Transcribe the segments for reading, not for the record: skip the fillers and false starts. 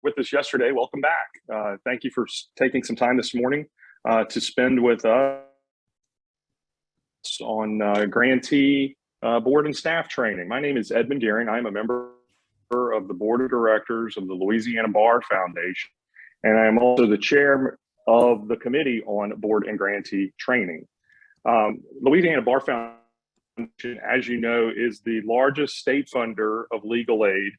with us yesterday, welcome back. Thank you for taking some time this morning to spend with us on Grantee board and staff training. My name is Edmund Gearing. I'm a member of the board of directors of the Louisiana Bar Foundation, and I'm also the chair of the committee on board and grantee training. Louisiana Bar Foundation, as you know, is the largest state funder of legal aid.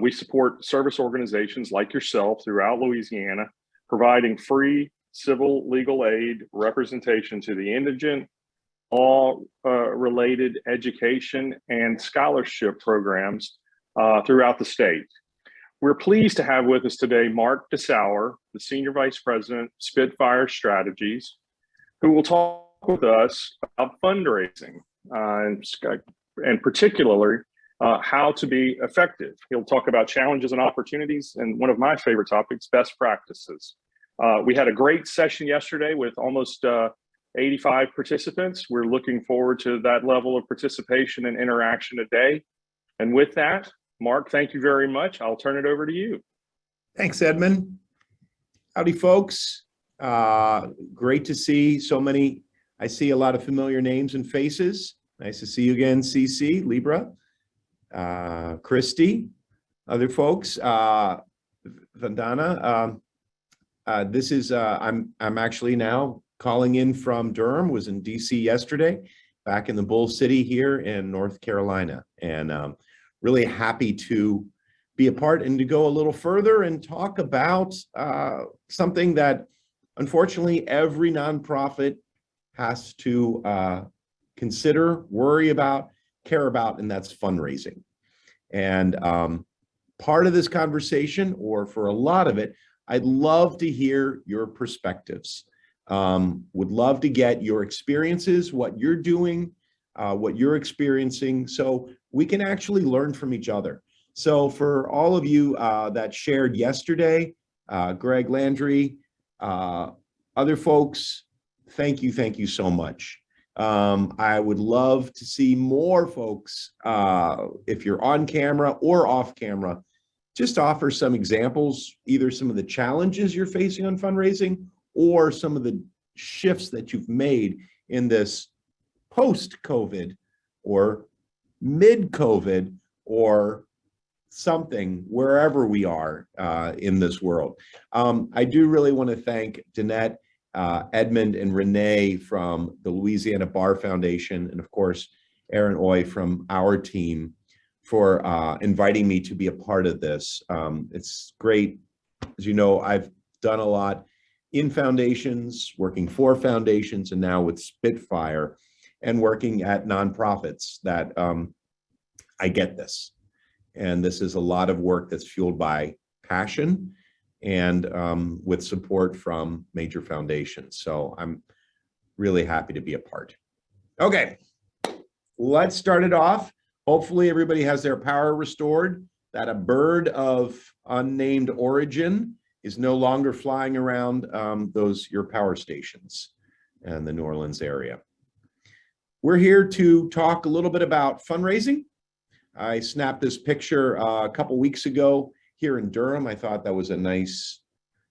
We support service organizations like yourself throughout Louisiana, providing free civil legal aid representation to the indigent, all related education and scholarship programs throughout the state. We're pleased to have with us today Mark DeSauer, the Senior Vice President, Spitfire Strategies, who will talk with us about fundraising and particularly how to be effective. He'll talk about challenges and opportunities, and one of my favorite topics, best practices. We had a great session yesterday with almost 85 participants. We're looking forward to that level of participation and interaction today. And with that, Mark, thank you very much. I'll turn it over to you. Thanks, Edmund. Howdy, folks. Great to see so many. I see a lot of familiar names and faces. Nice to see you again, CC, Libra, Christy, other folks, Vandana. This is, I'm actually now calling in from Durham, was in DC yesterday, back in the Bull City here in North Carolina, and really happy to be a part and to go a little further and talk about something that unfortunately every nonprofit has to consider, worry about, care about, and that's fundraising. And part of this conversation, or for a lot of it, I'd love to hear your perspectives. Would love to get your experiences, what you're doing, what you're experiencing, so we can actually learn from each other. So for all of you that shared yesterday, Greg Landry, other folks, thank you so much. I would love to see more folks, if you're on camera or off camera, just offer some examples, either some of the challenges you're facing on fundraising or some of the shifts that you've made in this post-COVID or mid-COVID or something, wherever we are in this world. I do really want to thank Danette, Edmund, and Renee from the Louisiana Bar Foundation, and of course, Aaron Oy from our team for inviting me to be a part of this. It's great. As you know, I've done a lot in foundations, working for foundations, and now with Spitfire and working at nonprofits that I get this. And this is a lot of work that's fueled by passion and with support from major foundations. So I'm really happy to be a part. Okay, let's start it off. Hopefully everybody has their power restored, that a bird of unnamed origin is no longer flying around your power stations in the New Orleans area. We're here to talk a little bit about fundraising. I snapped this picture a couple weeks ago here in Durham. I thought that was a nice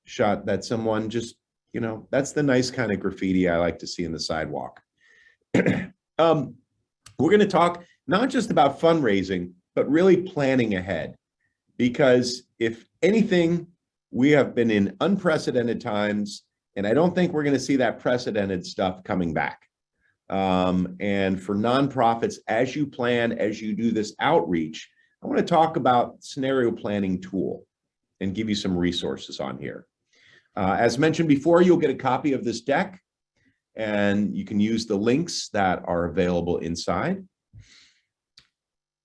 shot that someone just, you know, that's the nice kind of graffiti I like to see in the sidewalk. We're going to talk not just about fundraising, but really planning ahead. Because if anything, we have been in unprecedented times, and I don't think we're going to see that precedented stuff coming back. And for nonprofits, as you plan, as you do this outreach, I want to talk about scenario planning tool and give you some resources on here. As mentioned before, you'll get a copy of this deck, and you can use the links that are available inside.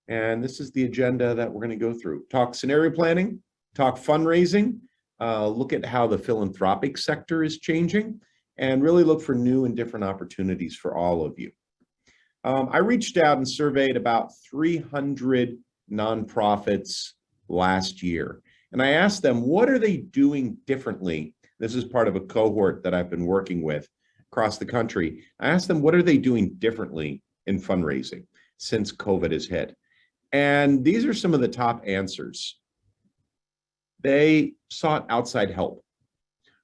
And this is the agenda that we're going to go through. Talk scenario planning, talk fundraising, look at how the philanthropic sector is changing, and really look for new and different opportunities for all of you. I reached out and surveyed about 300 nonprofits last year, and I asked them, what are they doing differently? This is part of a cohort that I've been working with across the country. I asked them, what are they doing differently in fundraising since COVID has hit? And these are some of the top answers. they sought outside help,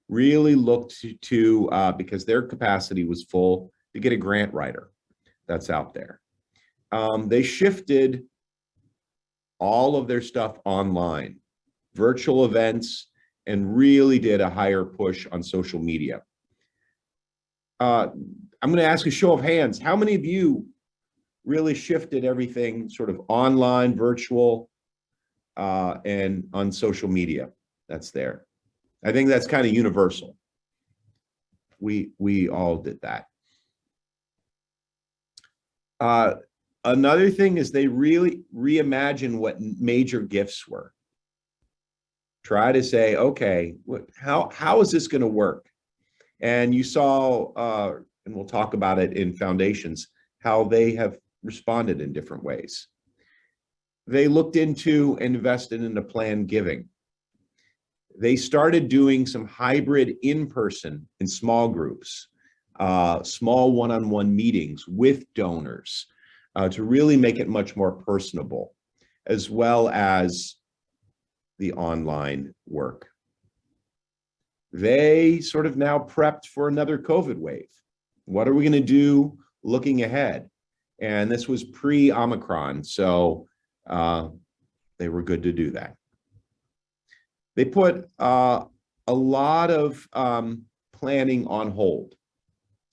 really looked to because their capacity was full, to get a grant writer that's out there. They shifted all of their stuff online, virtual events, and really did a higher push on social media. I'm going to ask a show of hands. How many of you really shifted everything sort of online, virtual, and on social media? That's there. I think that's kind of universal. We all did that. Another thing is they really reimagined what major gifts were. Try to say, okay, how is this going to work? And you saw, and we'll talk about it in foundations, how they have responded in different ways. They looked into and invested into planned giving. They started doing some hybrid in-person in small groups, small one-on-one meetings with donors to really make it much more personable, as well as the online work. They sort of now prepped for another COVID wave. What are we going to do looking ahead? And this was pre-Omicron, so they were good to do that. They put a lot of planning on hold,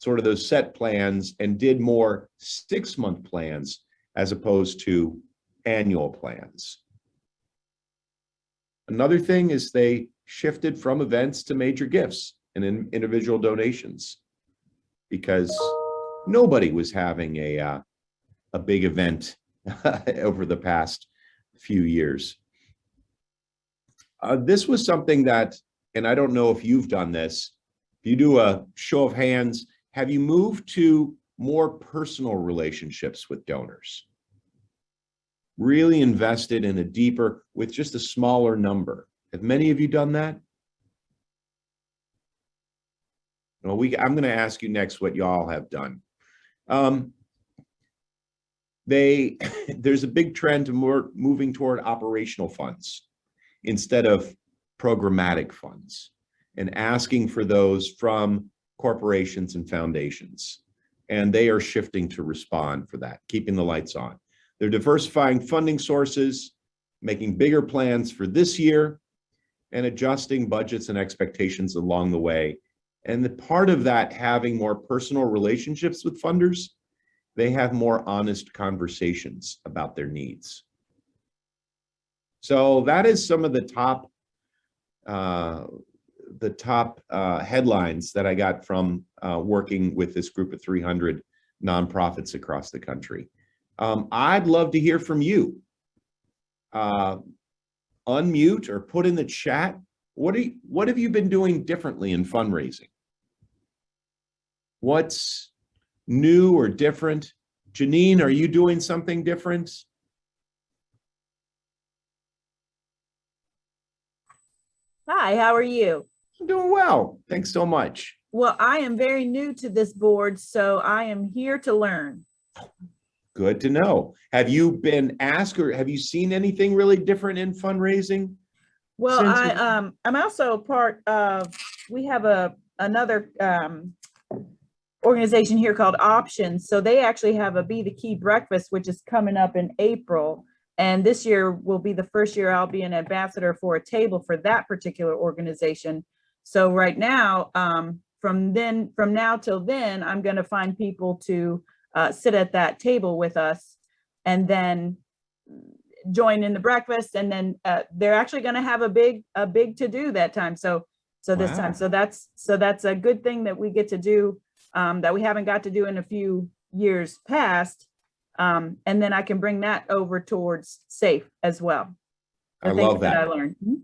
sort of those set plans, and did more 6-month plans as opposed to annual plans. Another thing is they shifted from events to major gifts and individual donations, because nobody was having a big event over the past few years. This was something that, and I don't know if you've done this, if you do a show of hands, have you moved to more personal relationships with donors? Really invested in a deeper, with just a smaller number. Have many of you done that? Well, I'm going to ask you next what y'all have done. There's a big trend to more moving toward operational funds instead of programmatic funds, and asking for those from corporations and foundations. And they are shifting to respond for that, keeping the lights on. They're diversifying funding sources, making bigger plans for this year, and adjusting budgets and expectations along the way. And the part of that, having more personal relationships with funders, they have more honest conversations about their needs. So that is some of the top headlines that I got from working with this group of 300 nonprofits across the country. I'd love to hear from you. Unmute or put in the chat. What have you been doing differently in fundraising? What's new or different? Janine, are you doing something different? Hi, how are you? I'm doing well. Thanks so much. Well, I am very new to this board, so I am here to learn. Good to know. Have you been asked, or have you seen anything really different in fundraising? Well, I'm also part of, we have another organization here called Options. So they actually have a Be the Key breakfast, which is coming up in April. And this year will be the first year I'll be an ambassador for a table for that particular organization. So right now, from now till then, I'm going to find people to sit at that table with us, and then join in the breakfast. And then they're actually going to have a big to do that time. So this time, so that's a good thing that we get to do, that we haven't got to do in a few years past. And then I can bring that over towards SAFE as well. I love that. I learned. Mm-hmm.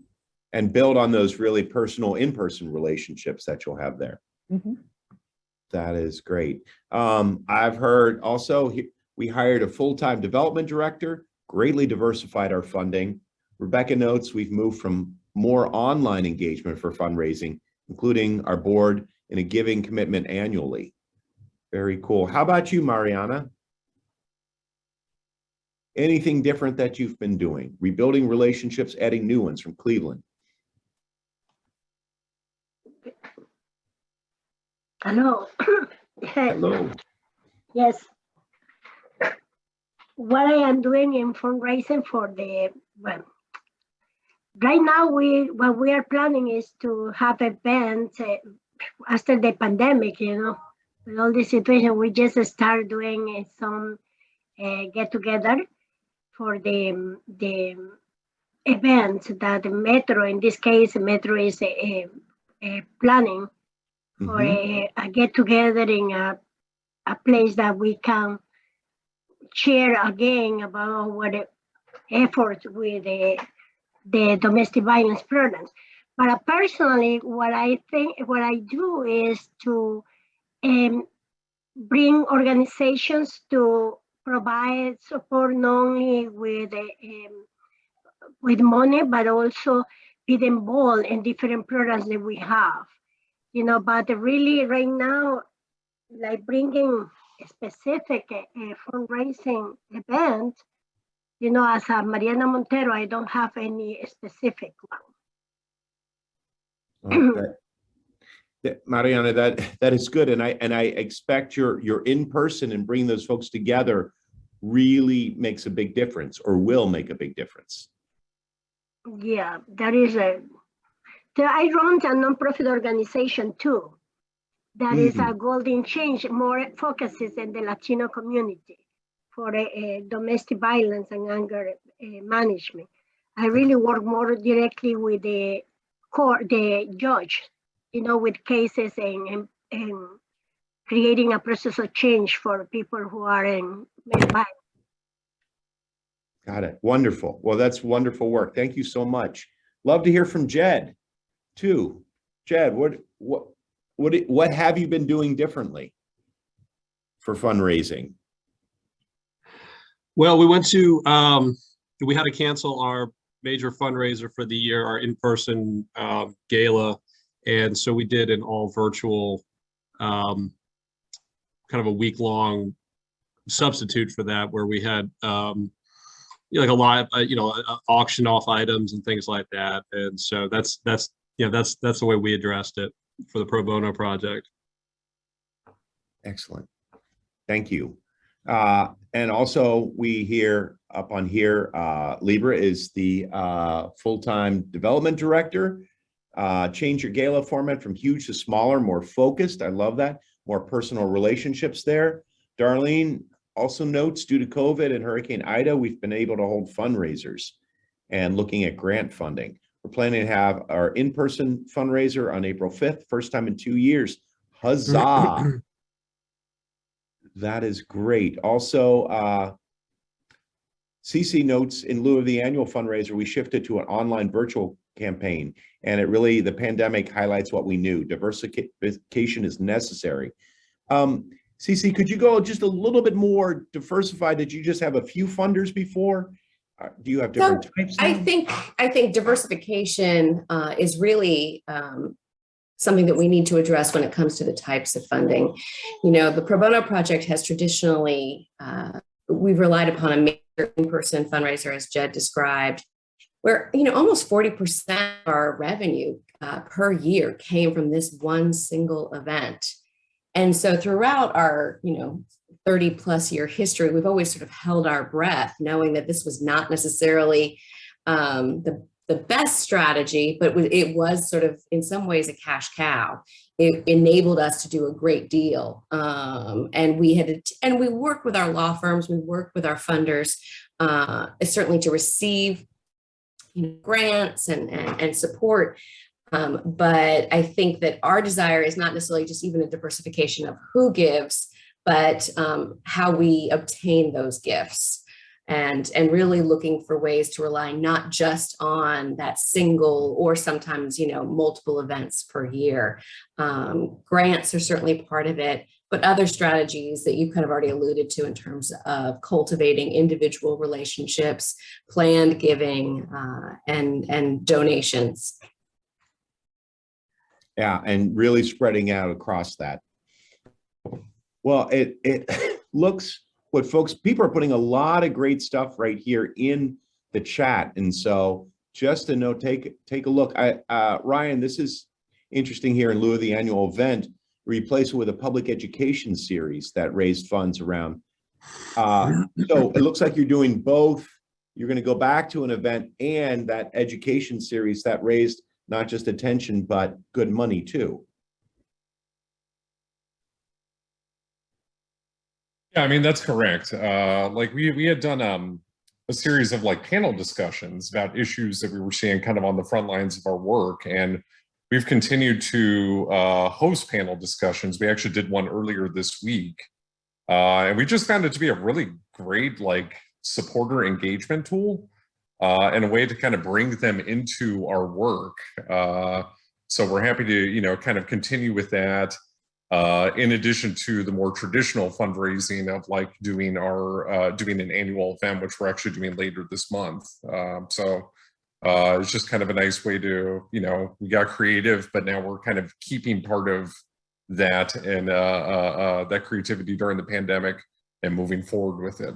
And build on those really personal in-person relationships that you'll have there. Mm-hmm. That is great. I've heard also we hired a full-time development director, greatly diversified our funding. Rebecca notes we've moved from more online engagement for fundraising, including our board in a giving commitment annually. Very cool. How about you, Mariana? Anything different that you've been doing? Rebuilding relationships, adding new ones from Cleveland. Hello. Hello. Yes. What I am doing in fundraising for the, well, right now what we are planning is to have events after the pandemic, with all the situation, we just start doing some get together for the events that the Metro, in this case, Metro is planning for a get together in a place that we can share again about what efforts with the domestic violence programs. But personally, what I do is to bring organizations to provide support not only with money, but also be involved in different programs that we have. But really right now, like bringing a specific fundraising event, as a Mariana Montero, I don't have any specific one. Mariana, that is good, and I expect your in person and bringing those folks together really makes a big difference, or will make a big difference. Yeah, that is I run a nonprofit organization too. That is a Golden Change, more focuses in the Latino community for domestic violence and anger management. I really work more directly with the judge, with cases and creating a process of change for people who are in violence. Got it. Wonderful. Well, that's wonderful work. Thank you so much. Love to hear from Jed too. Jed, what have you been doing differently for fundraising? Well, we had to cancel our major fundraiser for the year, our in-person gala. And so we did an all virtual, kind of a week-long substitute for that, where we had like a lot of, auction off items and things like that. And so that's the way we addressed it for the pro bono project. Excellent. Thank you. And also we hear up on here, Libra is the full-time development director. Change your gala format from huge to smaller, more focused. I love that. More personal relationships there. Darlene also notes, due to COVID and Hurricane Ida, we've been able to hold fundraisers and looking at grant funding. We're planning to have our in-person fundraiser on April 5th, first time in 2 years. Huzzah! That is great. Also, CC notes, in lieu of the annual fundraiser, we shifted to an online virtual campaign, and the pandemic highlights what we knew. Diversification is necessary. CC, could you go just a little bit more diversified? Did you just have a few funders before? Do you have different types now? I think diversification is really something that we need to address when it comes to the types of funding. The Pro Bono Project has traditionally, we've relied upon a major in-person fundraiser, as Jed described, where, almost 40% of our revenue per year came from this one single event. And so throughout our, 30 plus year history, we've always sort of held our breath, knowing that this was not necessarily the best strategy, but it was sort of in some ways a cash cow. It enabled us to do a great deal. And we worked with our law firms, we worked with our funders, certainly to receive grants and support. But I think that our desire is not necessarily just even a diversification of who gives, but how we obtain those gifts. And really looking for ways to rely not just on that single or sometimes, multiple events per year. Grants are certainly part of it, but other strategies that you kind of already alluded to in terms of cultivating individual relationships, planned giving, and donations. Yeah, and really spreading out across that. Well, it looks people are putting a lot of great stuff right here in the chat. And so just a note, take a look. Ryan, this is interesting here in lieu of the annual event. replace it with a public education series that raised funds around. So it looks like you're doing both. You're going to go back to an event and that education series that raised not just attention, but good money too. Yeah, I mean, that's correct. Like we had done a series of like panel discussions about issues that we were seeing kind of on the front lines of our work. And we've continued to host panel discussions. We actually did one earlier this week. And we just found it to be a really great like supporter engagement tool and a way to kind of bring them into our work. So we're happy to, you know, kind of continue with that. In addition to the more traditional fundraising of like doing our doing an annual event, which we're actually doing later this month. So it's just kind of a nice way to, you know, we got creative, but now we're kind of keeping part of that and that creativity during the pandemic and moving forward with it.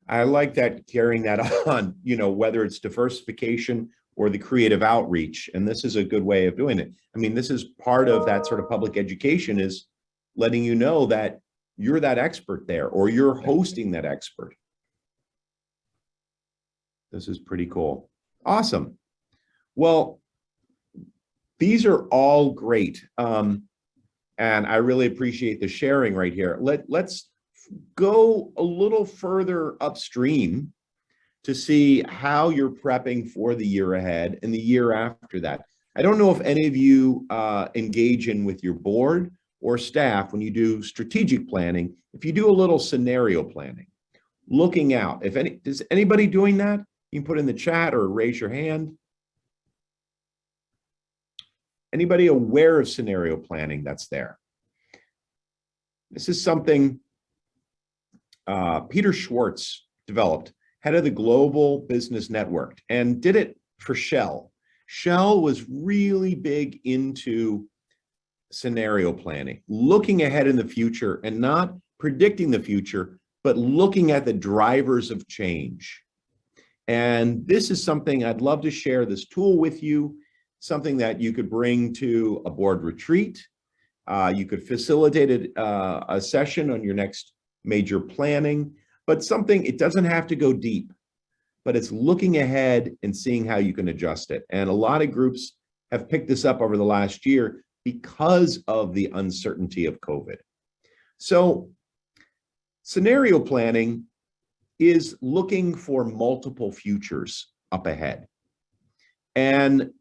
I like that, carrying that on, you know, whether it's diversification or the creative outreach. And this is a good way of doing it. I mean, this is part of that sort of public education, is letting you know that you're that expert there, or you're hosting that expert. This is pretty cool. Awesome. Well, these are all great. And I really appreciate the sharing right here. Let's go a little further upstream to see how you're prepping for the year ahead and the year after that. I don't know if any of you engage in with your board or staff when you do strategic planning, if you do a little scenario planning, looking out. Is anybody doing that? You can put in the chat or raise your hand. Anybody aware of scenario planning that's there? This is something Peter Schwartz developed, head of the Global Business Network, and did it for Shell. Shell was really big into scenario planning, looking ahead in the future and not predicting the future, but looking at the drivers of change. And this is something I'd love to share this tool with you, something that you could bring to a board retreat. You could facilitate a session on your next major planning, but something, it doesn't have to go deep, but it's looking ahead and seeing how you can adjust it. And a lot of groups have picked this up over the last year because of the uncertainty of COVID. So scenario planning is looking for multiple futures up ahead. And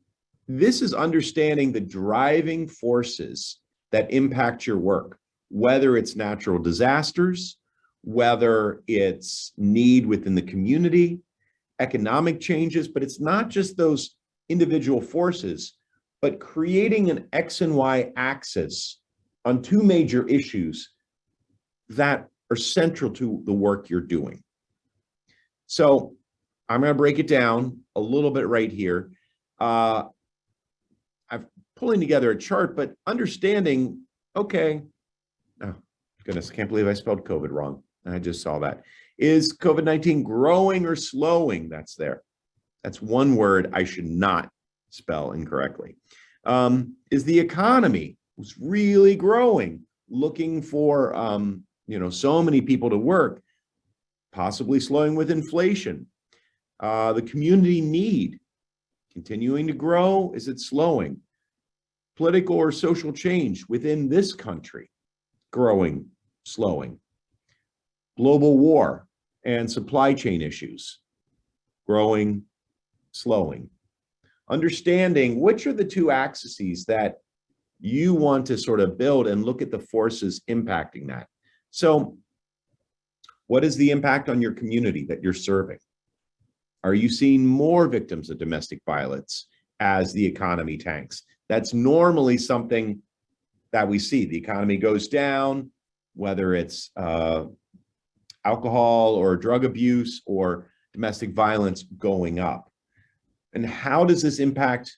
this is understanding the driving forces that impact your work, whether it's natural disasters, whether it's need within the community, economic changes, but it's not just those individual forces, but creating an X and Y axis on two major issues that are central to the work you're doing. So I'm going to break it down a little bit right here. I'm pulling together a chart, but understanding, okay, oh goodness, I can't believe I spelled COVID wrong. I just saw that. Is COVID-19 growing or slowing? That's there. That's one word I should not spell incorrectly. Is the economy was really growing, looking for so many people to work, possibly slowing with inflation. The community need continuing to grow, is it slowing? Political or social change within this country, growing, slowing. Global war and supply chain issues, growing, slowing. Understanding which are the two axes that you want to sort of build and look at the forces impacting that. So what is the impact on your community that you're serving? Are you seeing more victims of domestic violence as the economy tanks? That's normally something that we see. The economy goes down, whether it's alcohol or drug abuse or domestic violence going up. And how does this impact,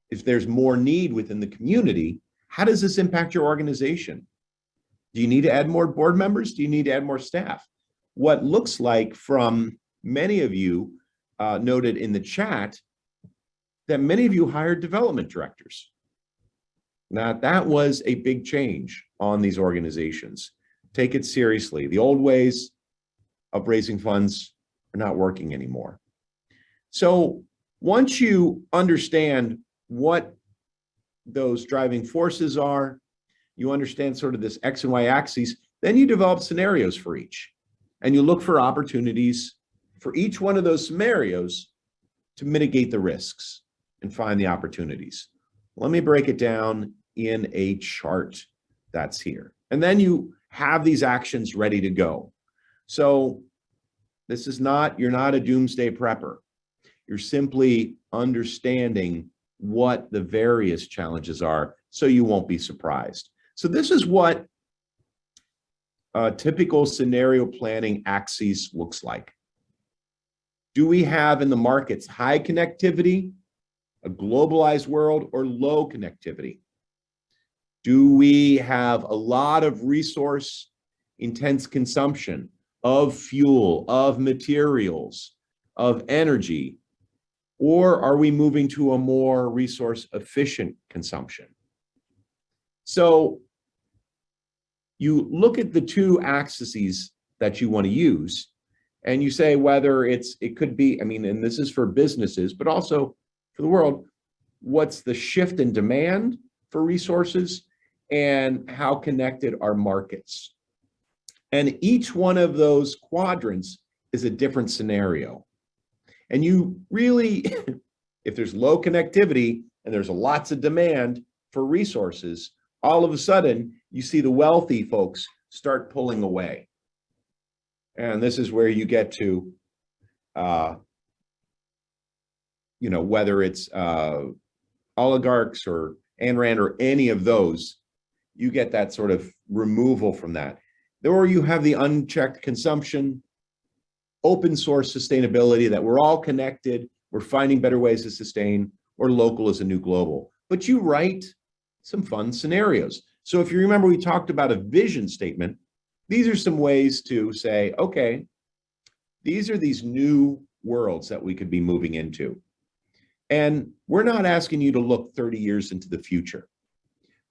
if there's more need within the community, how does this impact your organization? Do you need to add more board members? Do you need to add more staff? What looks like from many of you noted in the chat that many of you hired development directors. Now, that was a big change on these organizations. Take it seriously. The old ways of raising funds are not working anymore. So once you understand what those driving forces are, you understand sort of this X and Y axes, then you develop scenarios for each. And you look for opportunities for each one of those scenarios to mitigate the risks and find the opportunities. Let me break it down in a chart that's here. And then you have these actions ready to go. So this is not, you're not a doomsday prepper. You're simply understanding what the various challenges are so you won't be surprised. So this is what a typical scenario planning axis looks like. Do we have in the markets high connectivity, a globalized world, or low connectivity? Do we have a lot of resource intense consumption of fuel, of materials, of energy? Or are we moving to a more resource efficient consumption? So you look at the two axes that you want to use, and you say whether it could be, I mean, and this is for businesses, but also for the world, what's the shift in demand for resources and how connected are markets? And each one of those quadrants is a different scenario. And you really, if there's low connectivity and there's lots of demand for resources, all of a sudden you see the wealthy folks start pulling away. And this is where you get to, whether it's oligarchs or Ayn Rand or any of those, you get that sort of removal from that. Or you have the unchecked consumption, open source sustainability, that we're all connected, we're finding better ways to sustain, or local is a new global. But you write some fun scenarios. So if you remember, we talked about a vision statement. These are some ways to say, okay, these are these new worlds that we could be moving into. And we're not asking you to look 30 years into the future,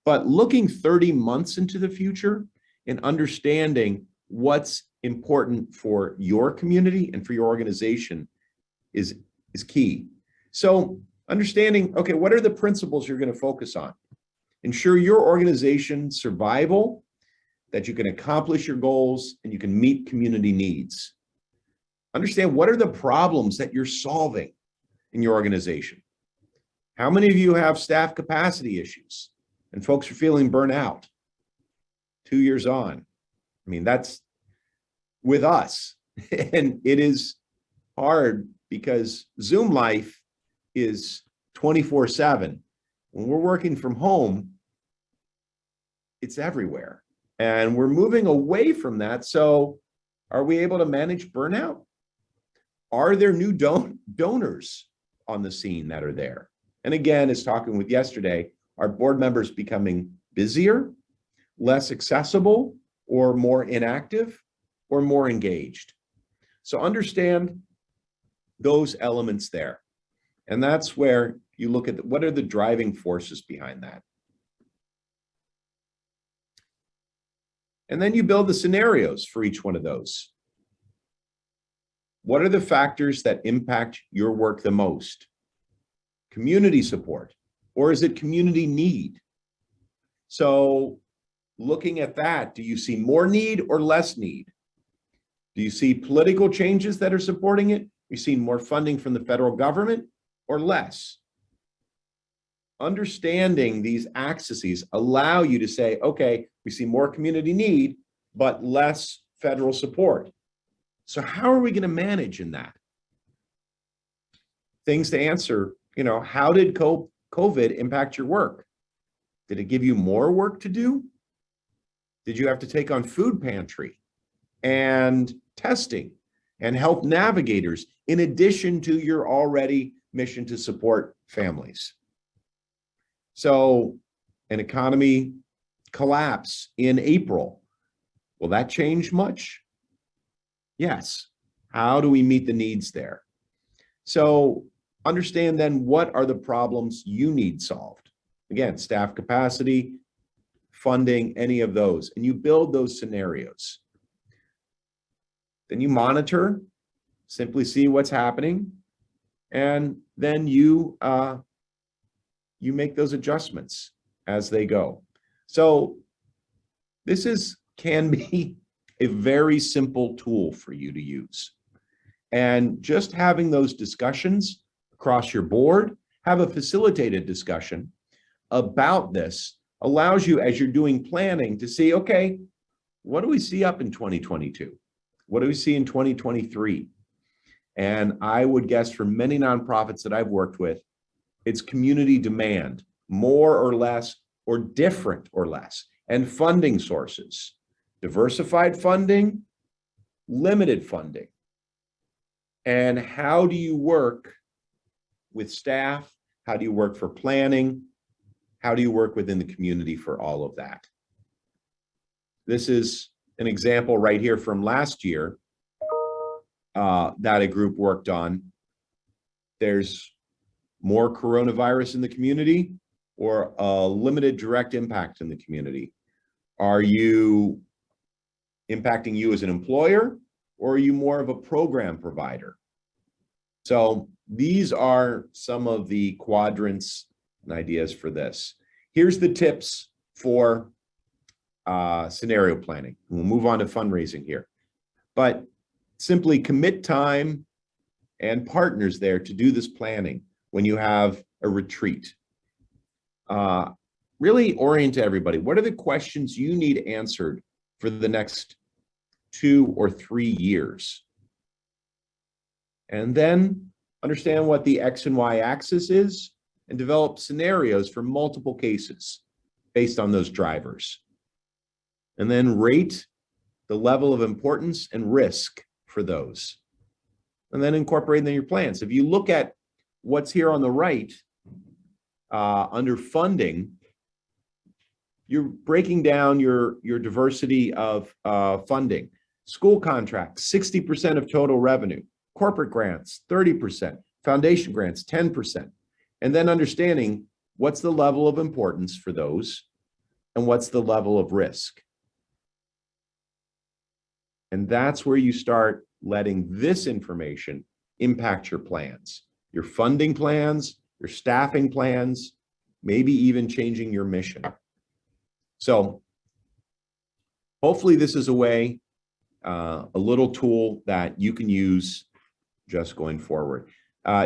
but looking 30 months into the future and understanding what's important for your community and for your organization is key. So understanding, okay, what are the principles you're going to focus on? Ensure your organization's survival, that you can accomplish your goals and you can meet community needs. Understand what are the problems that you're solving in your organization. How many of you have staff capacity issues and folks are feeling burnt out 2 years on? I mean, that's with us. And it is hard because Zoom life is 24/7. When we're working from home, it's everywhere. And we're moving away from that. So are we able to manage burnout? Are there new donors on the scene that are there? And again, as talking with yesterday, are board members becoming busier, less accessible, or more inactive, or more engaged? So understand those elements there. And that's where you look at what are the driving forces behind that. And then you build the scenarios for each one of those. What are the factors that impact your work the most? Community support, or is it community need? So looking at that, do you see more need or less need? Do you see political changes that are supporting it? You've seen more funding from the federal government or less? Understanding these axes allow you to say, okay, we see more community need, but less federal support. So how are we going to manage in that? Things to answer, how did COVID impact your work? Did it give you more work to do? Did you have to take on food pantry and testing and help navigators in addition to your already mission to support families? So an economy collapse in April, will that change much? Yes. How do we meet the needs there? So understand then what are the problems you need solved. Again, staff capacity, funding, any of those, and you build those scenarios. Then you monitor, simply see what's happening, and then you make those adjustments as they go. So this can be a very simple tool for you to use. And just having those discussions across your board, have a facilitated discussion about this, allows you, as you're doing planning, to see, okay, what do we see up in 2022? What do we see in 2023? And I would guess for many nonprofits that I've worked with, it's community demand, more or less, or different or less, and funding sources, diversified funding, limited funding. And how do you work with staff? How do you work for planning? How do you work within the community for all of that? This is an example right here from last year that a group worked on. There's more coronavirus in the community or a limited direct impact in the community. Are you impacting you as an employer, or are you more of a program provider? So these are some of the quadrants and ideas for this. Here's the tips for scenario planning. We'll move on to fundraising here. But simply commit time and partners there to do this planning when you have a retreat. Really orient everybody. What are the questions you need answered for the next 2 or 3 years? And then understand what the X and Y axis is and develop scenarios for multiple cases based on those drivers. And then rate the level of importance and risk for those. And then incorporate them in your plans. If you look at what's here on the right, under funding, you're breaking down your diversity of funding. School contracts, 60% of total revenue. Corporate grants, 30%. Foundation grants, 10%. And then understanding what's the level of importance for those and what's the level of risk. And that's where you start letting this information impact your plans, your funding plans, your staffing plans, maybe even changing your mission. So hopefully this is a way, a little tool that you can use just going forward.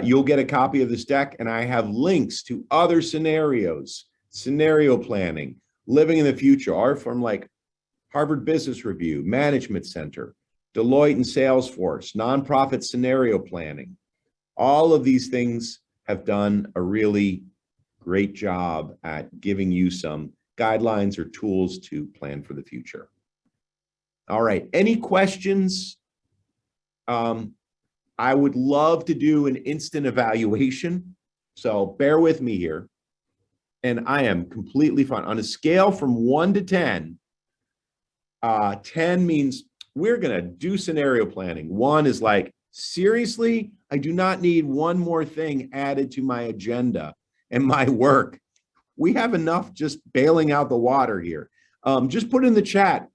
You'll get a copy of this deck, and I have links to other scenarios, scenario planning, living in the future, are from like Harvard Business Review, Management Center, Deloitte and Salesforce, nonprofit scenario planning. All of these things have done a really great job at giving you some guidelines or tools to plan for the future. All right, any questions? I would love to do an instant evaluation, so bear with me here. And I am completely fine. On a scale from 1 to 10, 10 means we're gonna do scenario planning. 1 is like, seriously, I do not need one more thing added to my agenda and my work. We have enough just bailing out the water here. Just put in the chat,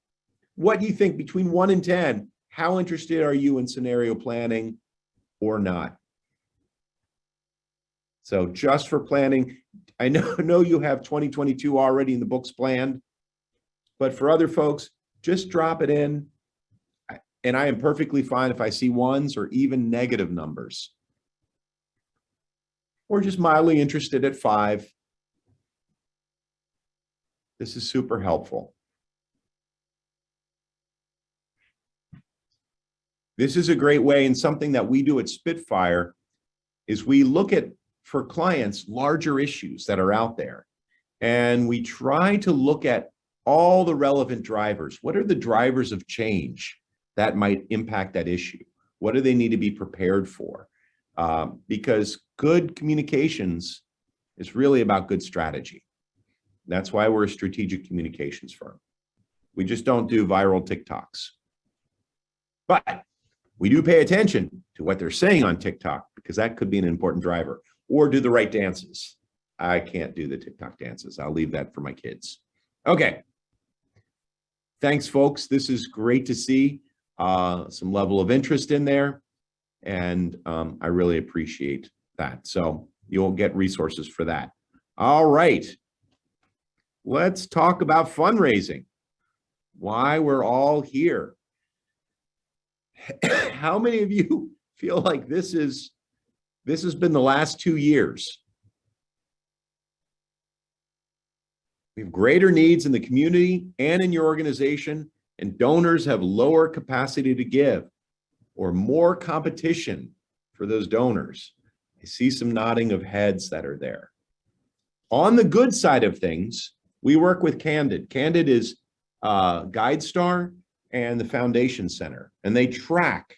what do you think between 1 and 10? How interested are you in scenario planning or not? So just for planning, I know you have 2022 already in the books planned, but for other folks, just drop it in. And I am perfectly fine if I see 1s or even negative numbers. Or just mildly interested at 5. This is super helpful. This is a great way, and something that we do at Spitfire is we look at, for clients, larger issues that are out there. And we try to look at all the relevant drivers. What are the drivers of change that might impact that issue? What do they need to be prepared for? Because good communications is really about good strategy. That's why we're a strategic communications firm. We just don't do viral TikToks. But we do pay attention to what they're saying on TikTok, because that could be an important driver, or do the right dances. I can't do the TikTok dances. I'll leave that for my kids. Okay. Thanks, folks. This is great to see some level of interest in there. And I really appreciate that. So you'll get resources for that. All right. Let's talk about fundraising. Why we're all here. How many of you feel like this has been the last 2 years? We have greater needs in the community and in your organization, and donors have lower capacity to give or more competition for those donors. I see some nodding of heads that are there. On the good side of things, we work with Candid. Candid is GuideStar and the Foundation Center, and they track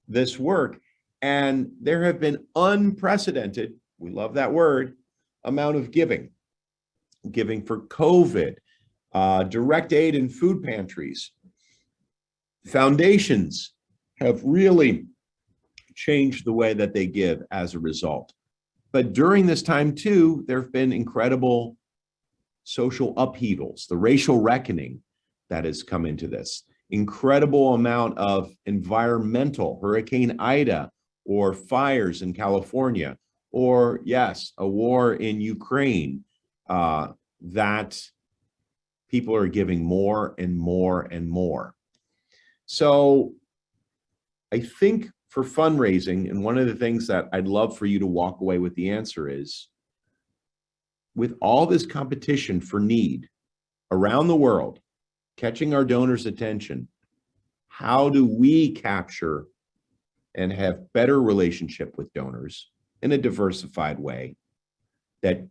this work. And there have been unprecedented, we love that word, amount of giving for COVID, direct aid in food pantries. Foundations have really changed the way that they give as a result. But during this time too, there have been incredible social upheavals, the racial reckoning that has come into this, incredible amount of environmental, Hurricane Ida, or fires in California, or yes, a war in Ukraine, that people are giving more and more and more. So I think for fundraising, and one of the things that I'd love for you to walk away with the answer is, with all this competition for need around the world, catching our donors' attention, how do we capture and have better relationship with donors in a diversified way that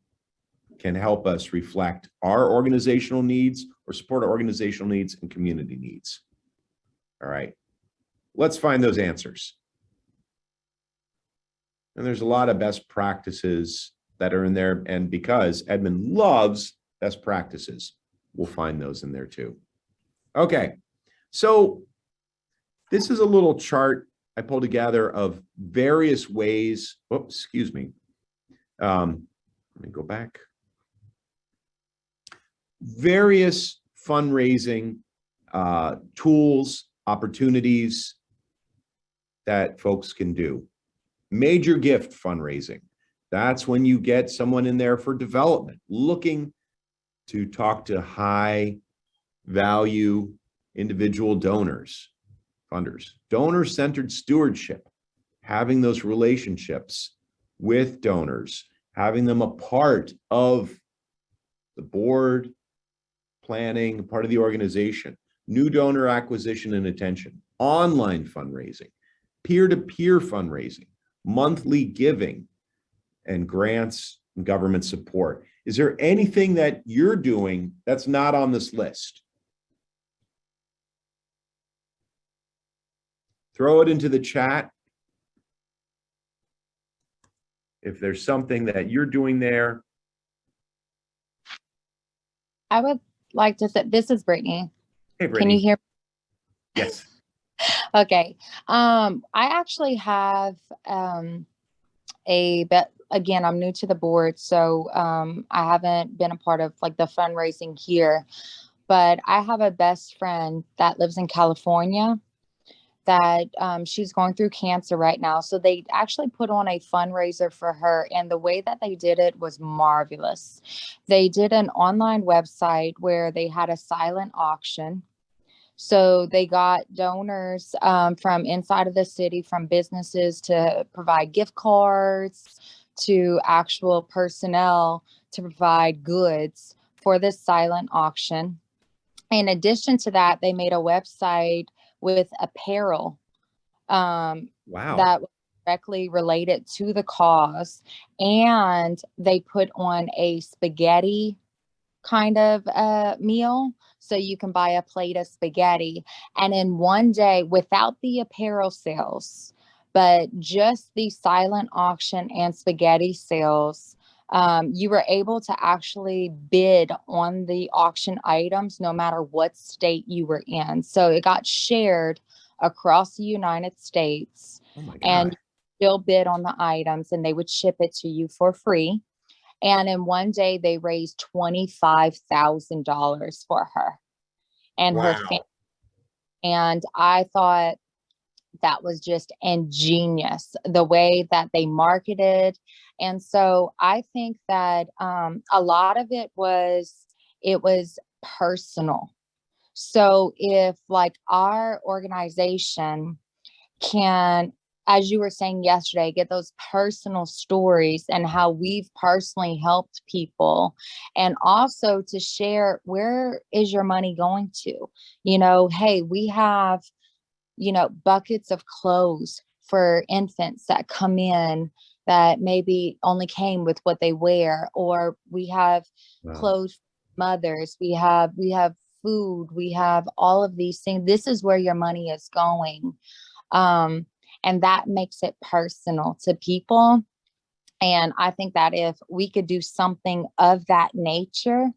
can help us reflect our organizational needs or support our organizational needs and community needs? All right, let's find those answers. And there's a lot of best practices that are in there. And because Edmund loves best practices, we'll find those in there too. Okay, so this is a little chart I pulled together of various ways. Oops, excuse me. Let me go back. Various fundraising tools, opportunities that folks can do. Major gift fundraising. That's when you get someone in there for development, looking to talk to high value individual donors, funders. Donor-centered stewardship, having those relationships with donors, having them a part of the board, planning, part of the organization. New donor acquisition and attention, online fundraising, peer-to-peer fundraising, monthly giving, and grants and government support. Is there anything that you're doing that's not on this list? Throw it into the chat. If there's something that you're doing there. I would like to say, this is Brittany. Hey, Brittany. Can you hear? Yes. Okay. I actually have again, I'm new to the board, so I haven't been a part of like the fundraising here, but I have a best friend that lives in California that she's going through cancer right now. So they actually put on a fundraiser for her, and the way that they did it was marvelous. They did an online website where they had a silent auction. So they got donors from inside of the city, from businesses to provide gift cards, to actual personnel to provide goods for this silent auction. In addition to that, they made a website with apparel Wow. that was directly related to the cause. And they put on a spaghetti kind of meal. So you can buy a plate of spaghetti. And in one day, without the apparel sales, but just the silent auction and spaghetti sales, you were able to actually bid on the auction items no matter what state you were in. So it got shared across the United States. Oh my God. And you still bid on the items, and they would ship it to you for free. And in one day, they raised $25,000 for her and her family. And I thought that was just ingenious, the way that they marketed. And so I think that a lot of it was personal. So if like our organization can, as you were saying yesterday, get those personal stories and how we've personally helped people, and also to share, where is your money going to? You know, hey, we have, you know, buckets of clothes for infants that come in that maybe only came with what they wear, or we have clothes for mothers, we have food, we have all of these things. This is where your money is going. And that makes it personal to people. And I think that if we could do something of that nature,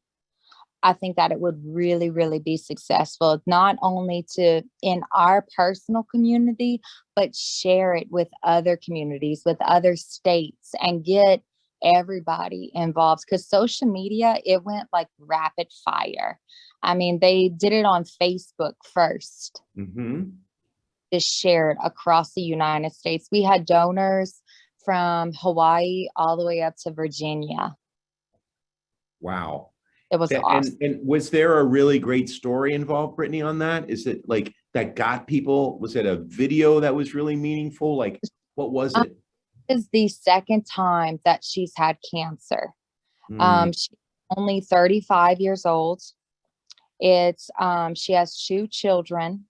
I think that it would really, really be successful, not only to in our personal community, but share it with other communities, with other states, and get everybody involved. Because social media, it went like rapid fire. I mean, they did it on Facebook first. Just shared across the United States. We had donors from Hawaii all the way up to Virginia. Wow. It was awesome. And was there a really great story involved, Brittany, on that? Is it like that got people? Was it a video that was really meaningful? Like, what was it? This is the second time that she's had cancer. She's only 35 years old. It's she has 2 children.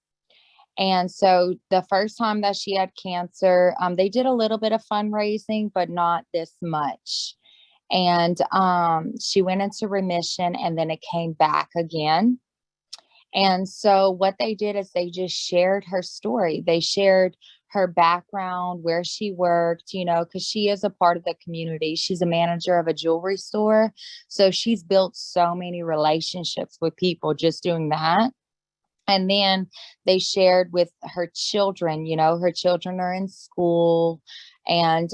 And so the first time that she had cancer, they did a little bit of fundraising, but not this much. And she went into remission, and then it came back again. And so what they did is they just shared her story. They shared her background, where she worked, you know, because she is a part of the community. She's a manager of a jewelry store. So she's built so many relationships with people just doing that. And then they shared with her children, you know, her children are in school, and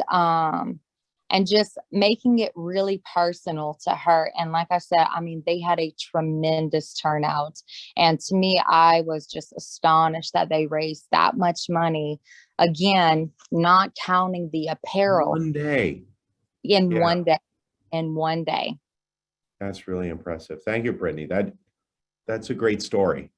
just making it really personal to her. And like I said, I mean, they had a tremendous turnout. And to me, I was just astonished that they raised that much money. Again, not counting the apparel. One day. One day. In one day. That's really impressive. Thank you, Brittany. That's a great story.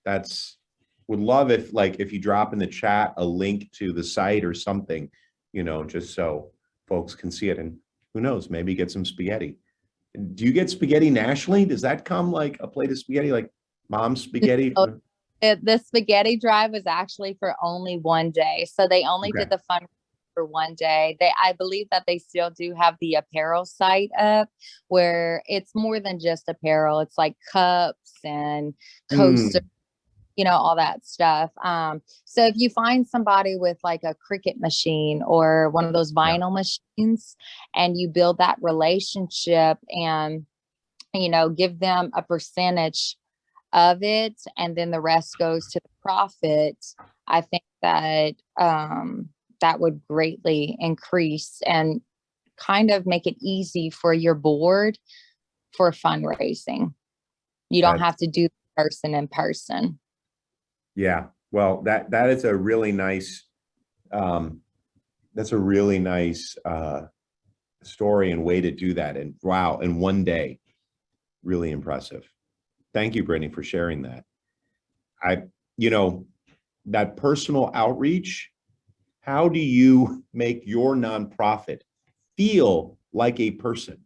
Would love if you drop in the chat a link to the site or something, you know, just so folks can see it, and who knows, maybe get some spaghetti. Do you get spaghetti nationally? Does that come like a plate of spaghetti, like mom's spaghetti? The spaghetti drive was actually for only one day. So they only did the fun for one day. I believe that they still do have the apparel site up, where it's more than just apparel. It's like cups and coasters. You know, all that stuff. So if you find somebody with like a Cricut machine or one of those vinyl machines, and you build that relationship and, you know, give them a percentage of it, and then the rest goes to the profit, I think that that would greatly increase and kind of make it easy for your board for fundraising. You don't have to do person in person. Yeah, well, that is a really nice, that's a really nice story and way to do that. And wow, in one day, really impressive. Thank you, Brittany, for sharing that. You know, that personal outreach, how do you make your nonprofit feel like a person?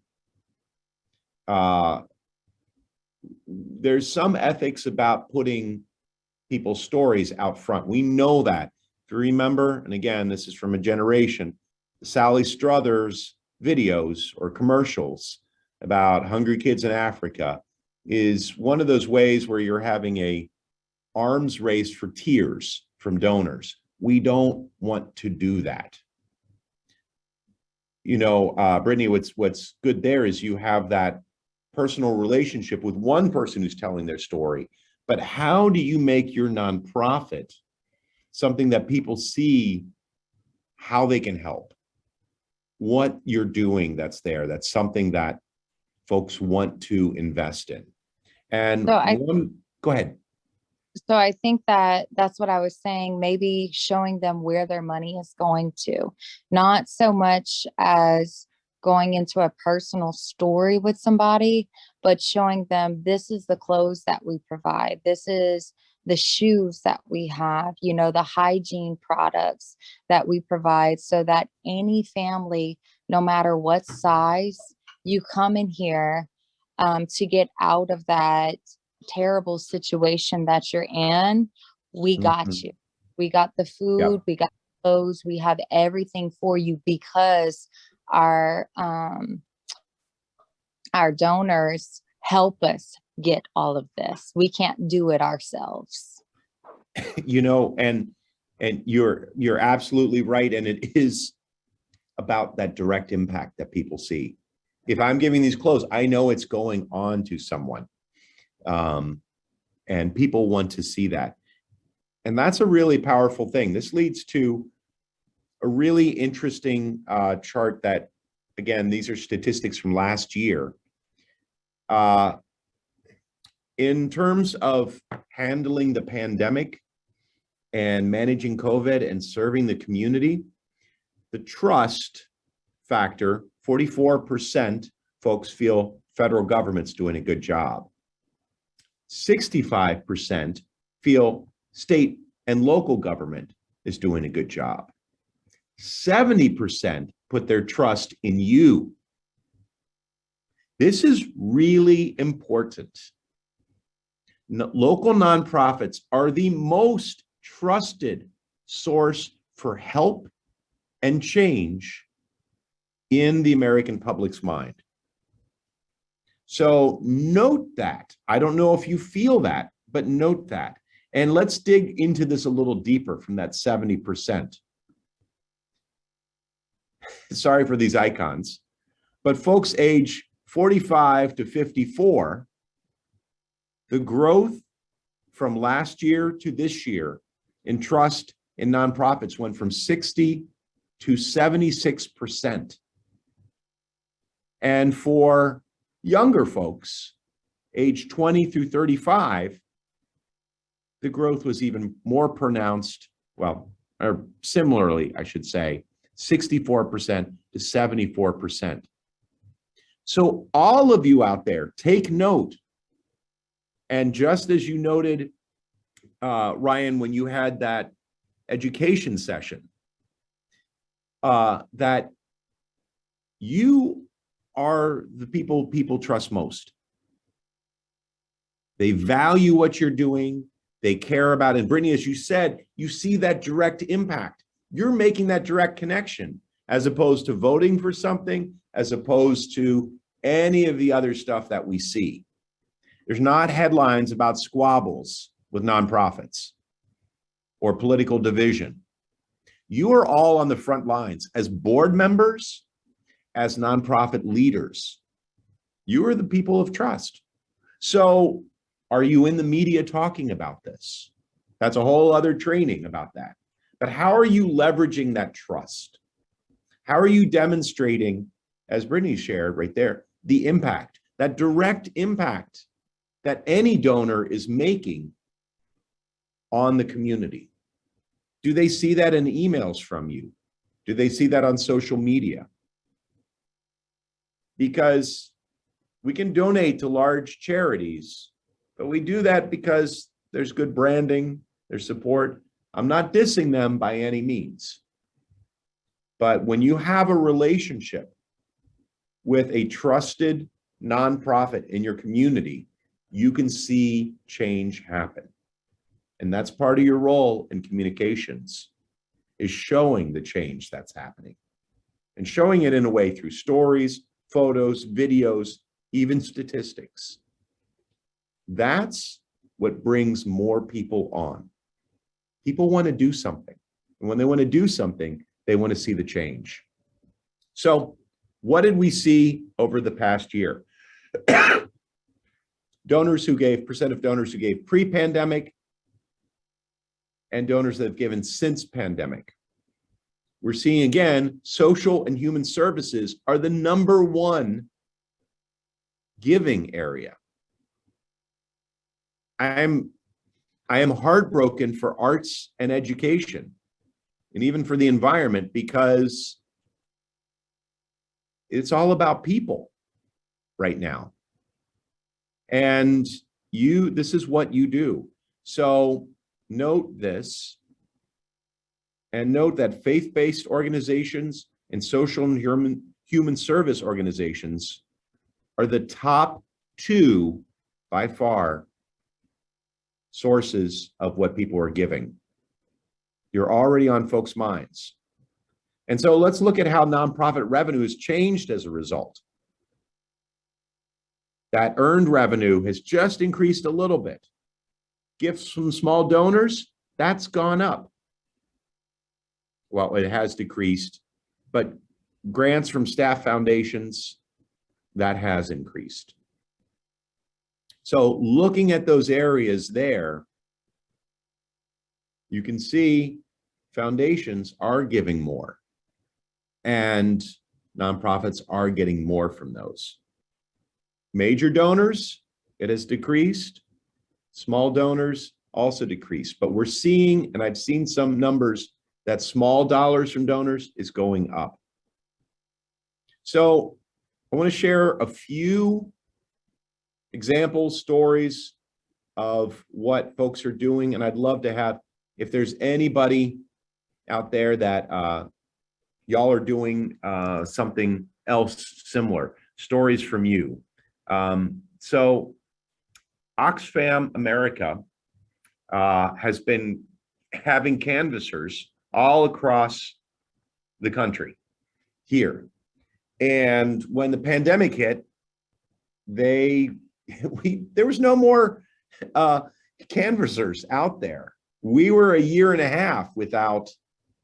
There's some ethics about putting people's stories out front. We know that. If you remember, and again, this is from a generation, Sally Struthers videos or commercials about hungry kids in Africa is one of those ways where you're having a arms race for tears from donors. We don't want to do that. You know, Brittany, what's good there is you have that personal relationship with one person who's telling their story. But how do you make your nonprofit something that people see how they can help? what you're doing that's there. That's something that folks want to invest in. And go ahead. So I think that that's what I was saying, maybe showing them where their money is going to, not so much as going into a personal story with somebody, but showing them this is the clothes that we provide. This is the shoes that we have, you know, the hygiene products that we provide, so that any family, no matter what size, you come in here to get out of that terrible situation that you're in. We got Mhm. you. We got the food, we got clothes, we have everything for you, because our donors help us get all of this. We can't do it ourselves. You know, and you're absolutely right. And it is about that direct impact that people see. If I'm giving these clothes, I know it's going on to someone. And people want to see that. And that's a really powerful thing. This leads to a really interesting chart that, again, these are statistics from last year. In terms of handling the pandemic and managing COVID and serving the community, the trust factor, 44% folks feel federal government's doing a good job. 65% feel state and local government is doing a good job. 70% put their trust in you. This is really important. Local nonprofits are the most trusted source for help and change in the American public's mind. So note that. I don't know if you feel that, but note that. And let's dig into this a little deeper from that 70%. Sorry for these icons, but folks age 45 to 54, the growth from last year to this year in trust in nonprofits went from 60 to 76%. And for younger folks, age 20 through 35, the growth was even more pronounced, well, or similarly, I should say, 64% to 74%. So all of you out there, take note. And just as you noted, Ryan, when you had that education session, that you are the people trust most. They value what you're doing. They care about it. And Brittany, as you said, you see that direct impact. You're making that direct connection, as opposed to voting for something, as opposed to any of the other stuff that we see. There's not headlines about squabbles with nonprofits or political division. You are all on the front lines as board members, as nonprofit leaders. You are the people of trust. So are you in the media talking about this? That's a whole other training about that. But how are you leveraging that trust? How are you demonstrating, as Brittany shared right there, the impact, that direct impact that any donor is making on the community? Do they see that in emails from you? Do they see that on social media? Because we can donate to large charities, but we do that because there's good branding, there's support. I'm not dissing them by any means. But when you have a relationship with a trusted nonprofit in your community, you can see change happen. And that's part of your role in communications, is showing the change that's happening and showing it in a way through stories, photos, videos, even statistics. That's what brings more people on. People want to do something. And when they want to do something, they want to see the change. So what did we see over the past year? Donors who gave, percent of donors who gave pre-pandemic, and donors that have given since pandemic. we're seeing again, social and human services are the #1 giving area. I am heartbroken for arts and education and even for the environment, because it's all about people right now. And this is what you do. So note this, and note that faith-based organizations and social and human service organizations are the top 2 by far sources of what people are giving. You're already on folks' minds. And so let's look at how nonprofit revenue has changed as a result. That earned revenue has just increased a little bit. Gifts from small donors, that's gone up. Well, it has decreased, but grants from staff foundations, that has increased. So looking at those areas there, you can see foundations are giving more, and nonprofits are getting more from those. Major donors, it has decreased. Small donors also decreased, but we're seeing, and I've seen some numbers, that small dollars from donors is going up. So I want to share a few examples, stories of what folks are doing, and I'd love to have, if there's anybody out there that y'all are doing something else similar, stories from you. So Oxfam America has been having canvassers all across the country here. And when the pandemic hit, there was no more canvassers out there. We were a year and a half without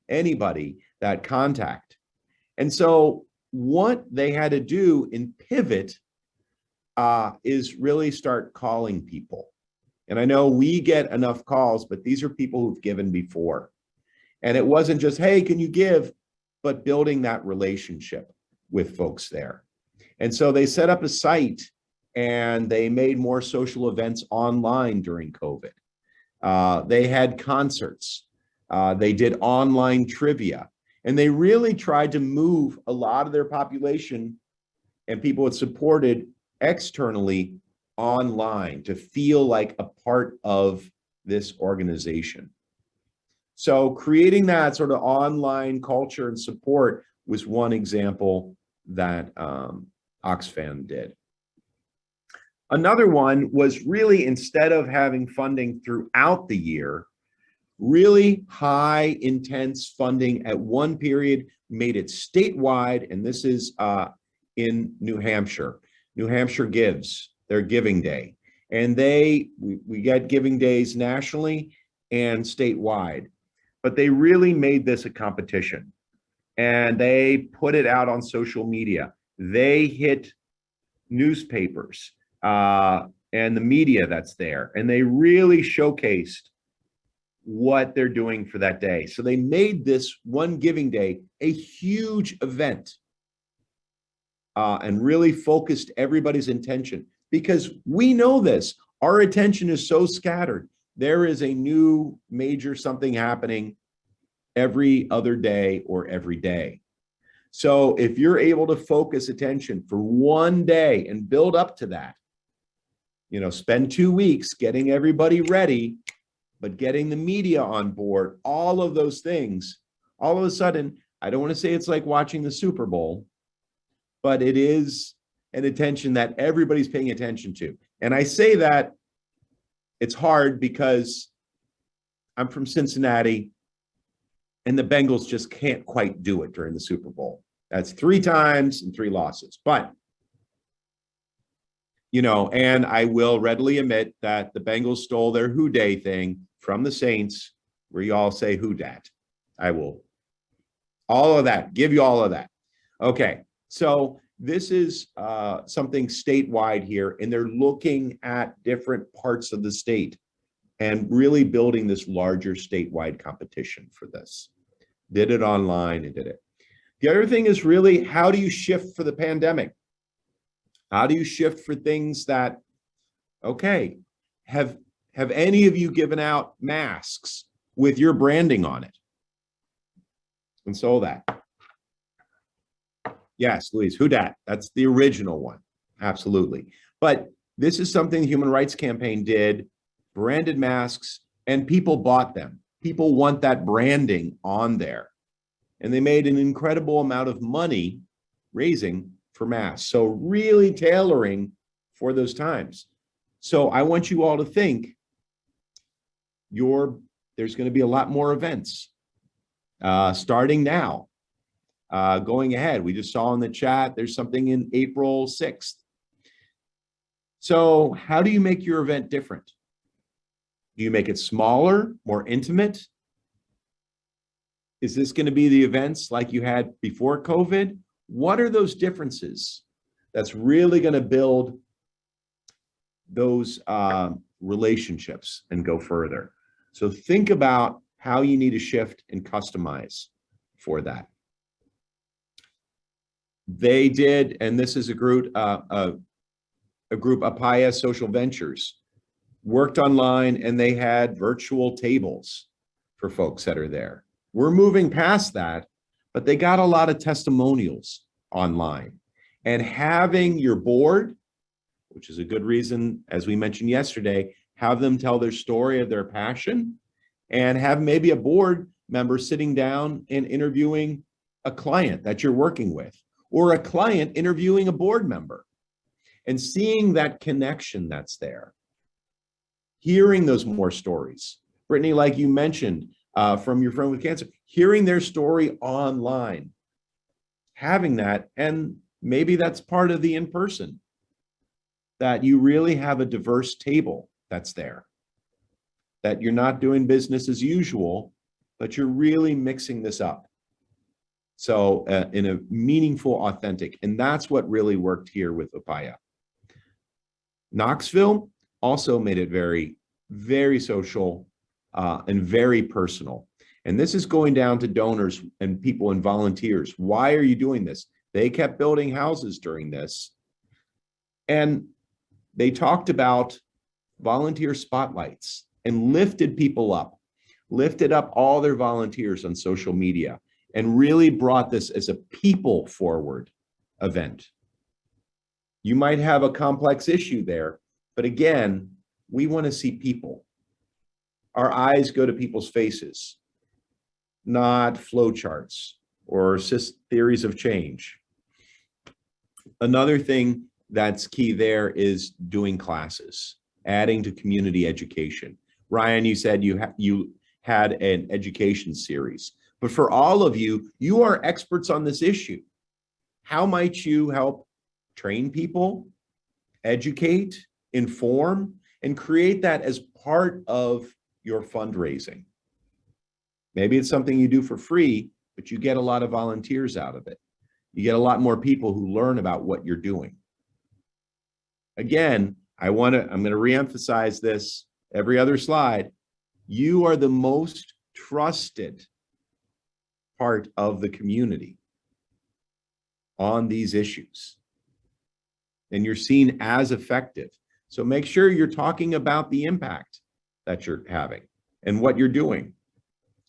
anybody that contact. And so what they had to do in pivot is really start calling people. And I know we get enough calls, but these are people who've given before. And it wasn't just, hey, can you give, but building that relationship with folks there. And so they set up a site and they made more social events online during COVID. They had concerts. They did online trivia. And they really tried to move a lot of their population and people it supported externally online to feel like a part of this organization. So creating that sort of online culture and support was one example that Oxfam did. Another one was really, instead of having funding throughout the year, really high intense funding at one period, made it statewide, and this is in New Hampshire. New Hampshire gives their Giving Day, and we get Giving Days nationally and statewide, but they really made this a competition, and they put it out on social media. They hit newspapers and the media that's there, and they really showcased what they're doing for that day. So they made this one Giving Day a huge event and really focused everybody's attention, because we know this, our attention is so scattered. There is a new major something happening every other day or every day. So if you're able to focus attention for one day and build up to that, spend 2 weeks getting everybody ready, but getting the media on board, all of those things, all of a sudden, I don't want to say it's like watching the Super Bowl, but it is an attention that everybody's paying attention to. And I say that it's hard because I'm from Cincinnati and the Bengals just can't quite do it during the Super Bowl. That's 3 times and 3 losses. But, and I will readily admit that the Bengals stole their Who Day thing from the Saints, where you all say who dat. I will, all of that, give you all of that. Okay, so this is something statewide here, and they're looking at different parts of the state and really building this larger statewide competition for this. did it online and did it. The other thing is really, how do you shift for the pandemic? How do you shift for things that, okay, have any of you given out masks with your branding on it? And so that. Yes, Louise, who dat? That's the original one. Absolutely. But this is something the Human Rights Campaign did, branded masks, and people bought them. People want that branding on there. And they made an incredible amount of money raising for masks. So really tailoring for those times. So I want you all to think there's going to be a lot more events starting now, going ahead. We just saw in the chat, there's something in April 6th. So how do you make your event different? Do you make it smaller, more intimate? Is this going to be the events like you had before COVID? What are those differences that's really going to build those relationships and go further? So think about how you need to shift and customize for that. They did, and this is a group, Apaya Social Ventures, worked online, and they had virtual tables for folks that are there. We're moving past that, but they got a lot of testimonials online. And having your board, which is a good reason, as we mentioned yesterday, have them tell their story of their passion, and have maybe a board member sitting down and interviewing a client that you're working with, or a client interviewing a board member, and seeing that connection that's there. Hearing those more stories. Brittany, like you mentioned, from your friend with cancer, hearing their story online, having that, and maybe that's part of the in-person, that you really have a diverse table that's there, that you're not doing business as usual, but you're really mixing this up. So in a meaningful, authentic, and that's what really worked here with Apaya. Knoxville also made it very, very social and very personal. And this is going down to donors and people and volunteers. Why are you doing this? They kept building houses during this. And they talked about volunteer spotlights and lifted people up, lifted up all their volunteers on social media, and really brought this as a people forward event. You might have a complex issue there, but again, we want to see people. Our eyes go to people's faces, not flowcharts or theories of change. Another thing that's key there is doing classes, adding to community education. Ryan, you said you had an education series, but for all of you, you are experts on this issue. How might you help train people, educate, inform, and create that as part of your fundraising? Maybe it's something you do for free, but you get a lot of volunteers out of it. You get a lot more people who learn about what you're doing. Again, I'm going to reemphasize this every other slide. You are the most trusted part of the community on these issues, and you're seen as effective. So make sure you're talking about the impact that you're having and what you're doing.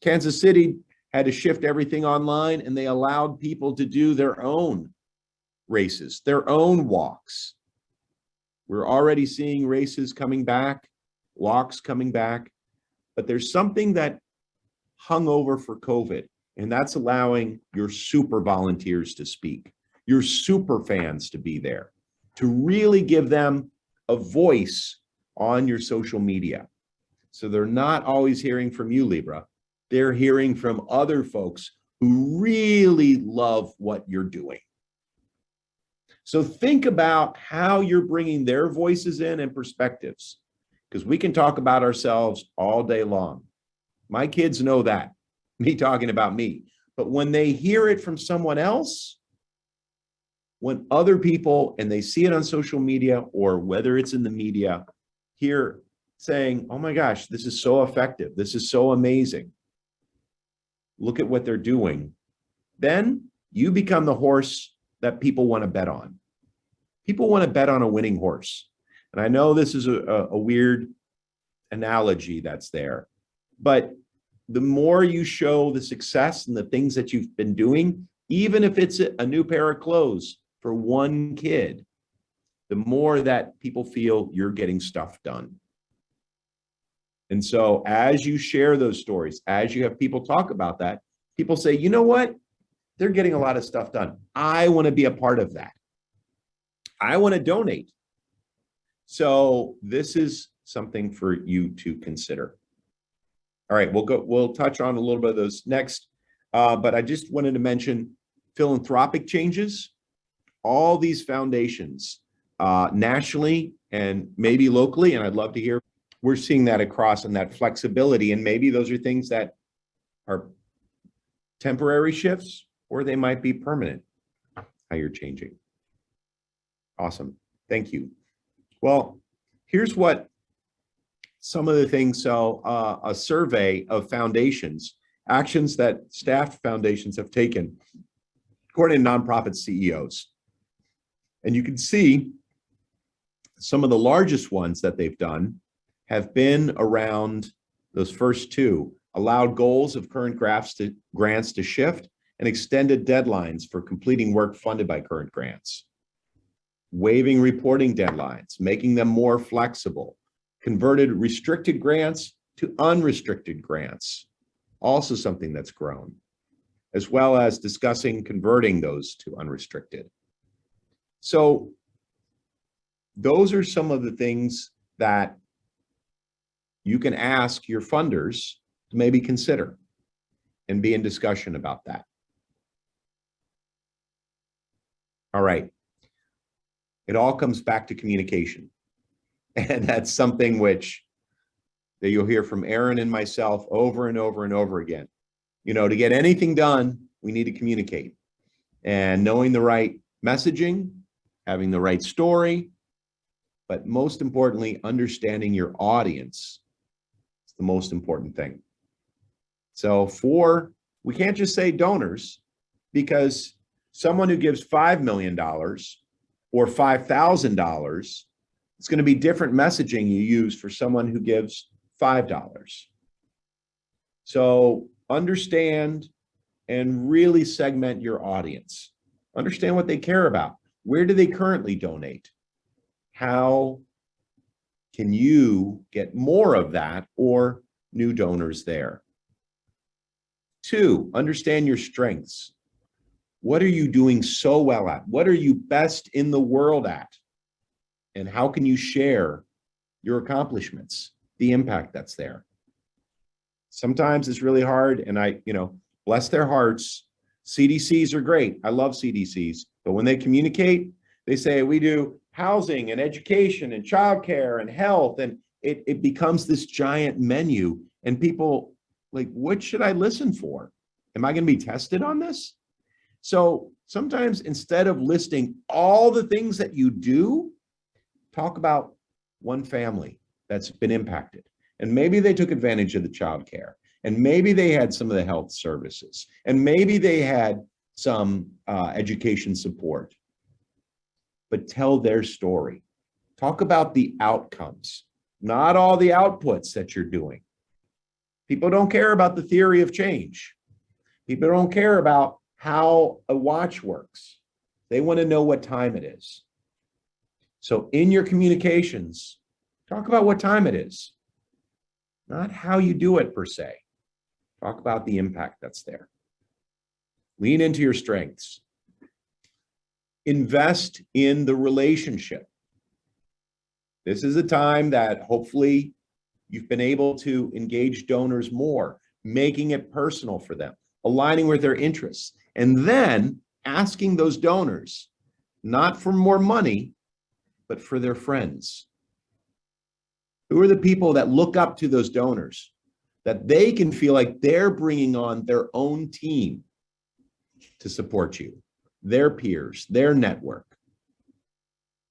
Kansas City had to shift everything online, and they allowed people to do their own races, their own walks. We're already seeing races coming back, walks coming back, but there's something that hung over for COVID, and that's allowing your super volunteers to speak, your super fans to be there, to really give them a voice on your social media. So they're not always hearing from you, Libra. They're hearing from other folks who really love what you're doing. So think about how you're bringing their voices in and perspectives, because we can talk about ourselves all day long. My kids know that, me talking about me. But when they hear it from someone else, when other people, and they see it on social media or whether it's in the media, hear saying, oh my gosh, this is so effective, this is so amazing, look at what they're doing, then you become the horse that people want to bet on. People want to bet on a winning horse. And I know this is a weird analogy that's there, but the more you show the success and the things that you've been doing, even if it's a new pair of clothes for one kid, the more that people feel you're getting stuff done. And so as you share those stories, as you have people talk about that, people say, you know what? They're getting a lot of stuff done. I want to be a part of that. I want to donate. So this is something for you to consider. All right, we'll touch on a little bit of those next, but I just wanted to mention Philanthropic Changes. All these foundations nationally and maybe locally, and I'd love to hear, we're seeing that across and that flexibility, and maybe those are things that are temporary shifts or they might be permanent, how you're changing. Awesome, thank you. Well, here's what some of the things, so a survey of foundations, actions that staffed foundations have taken, according to nonprofit CEOs. And you can see some of the largest ones that they've done have been around those first two: allowed goals of current grants to shift, and extended deadlines for completing work funded by current grants. Waiving reporting deadlines, making them more flexible. Converted restricted grants to unrestricted grants, also something that's grown, as well as discussing converting those to unrestricted. So those are some of the things that you can ask your funders to maybe consider and be in discussion about that. All right. It all comes back to communication. And that's something which that you'll hear from Aaron and myself over and over and over again. You know, to get anything done, we need to communicate. And knowing the right messaging, having the right story, but most importantly, understanding your audience is the most important thing. So we can't just say donors, because someone who gives $5 million or $5,000, it's going to be different messaging you use for someone who gives $5. So understand and really segment your audience. Understand what they care about. Where do they currently donate? How can you get more of that or new donors there? 2, understand your strengths. What are you doing so well at? What are you best in the world at? And how can you share your accomplishments, the impact that's there? Sometimes it's really hard, and bless their hearts. CDCs are great. I love CDCs, but when they communicate, they say we do housing and education and childcare and health, and it becomes this giant menu, and people like, what should I listen for? Am I going to be tested on this? So sometimes instead of listing all the things that you do, talk about one family that's been impacted. And maybe they took advantage of the childcare, and maybe they had some of the health services, and maybe they had some education support. But tell their story. Talk about the outcomes, not all the outputs that you're doing. People don't care about the theory of change. People don't care about how a watch works. They want to know what time it is. So in your communications, talk about what time it is, not how you do it per se. Talk about the impact that's there. Lean into your strengths. Invest in the relationship. This is a time that hopefully you've been able to engage donors more, making it personal for them, aligning with their interests, and then asking those donors, not for more money, but for their friends. Who are the people that look up to those donors, that they can feel like they're bringing on their own team to support you, their peers, their network?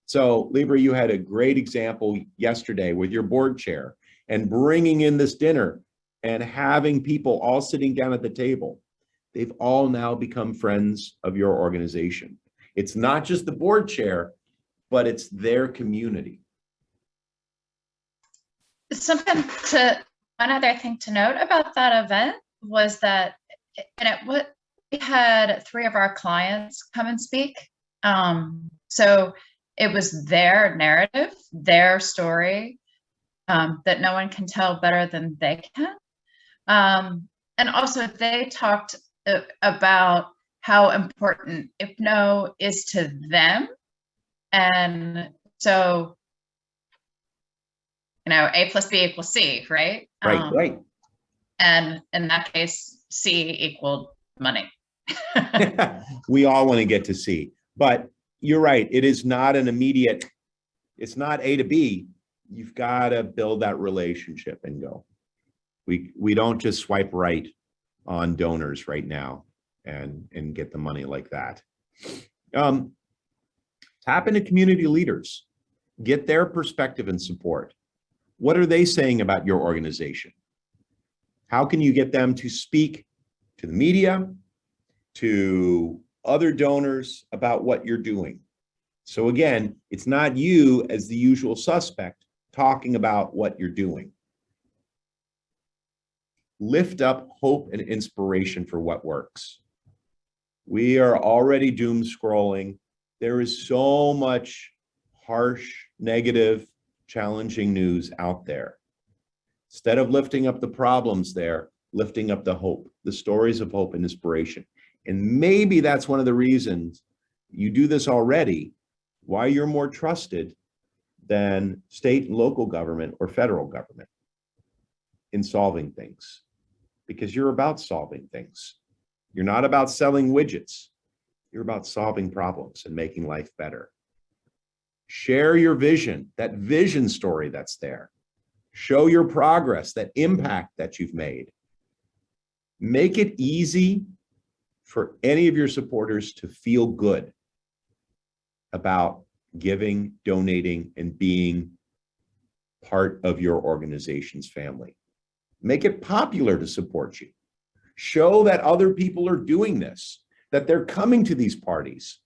So Libra, you had a great example yesterday with your board chair and bringing in this dinner. and having people all sitting down at the table, they've all now become friends of your organization. It's not just the board chair, but it's their community. One other thing to note about that event was that we had 3 of our clients come and speak. So it was their narrative, their story, that no one can tell better than they can. And also they talked about how important IPNO is to them. And so, A plus B equals C, right? Right, right. And in that case, C equaled money. We all want to get to C, but you're right. It is not an immediate, it's not A to B. You've got to build that relationship and go. We don't just swipe right on donors right now and get the money like that. Tap into community leaders, get their perspective and support. What are they saying about your organization? How can you get them to speak to the media, to other donors about what you're doing? So again, it's not you as the usual suspect talking about what you're doing. Lift up hope and inspiration for what works. We are already doom scrolling. There is so much harsh, negative, challenging news out there. Instead of lifting up the problems there, lifting up the hope, the stories of hope and inspiration. And maybe that's one of the reasons you do this already, why you're more trusted than state and local government or federal government in solving things, because you're about solving things. You're not about selling widgets. You're about solving problems and making life better. Share your vision, that vision story that's there. Show your progress, that impact that you've made. Make it easy for any of your supporters to feel good about giving, donating, and being part of your organization's family. Make it popular to support you. Show that other people are doing this, that they're coming to these parties.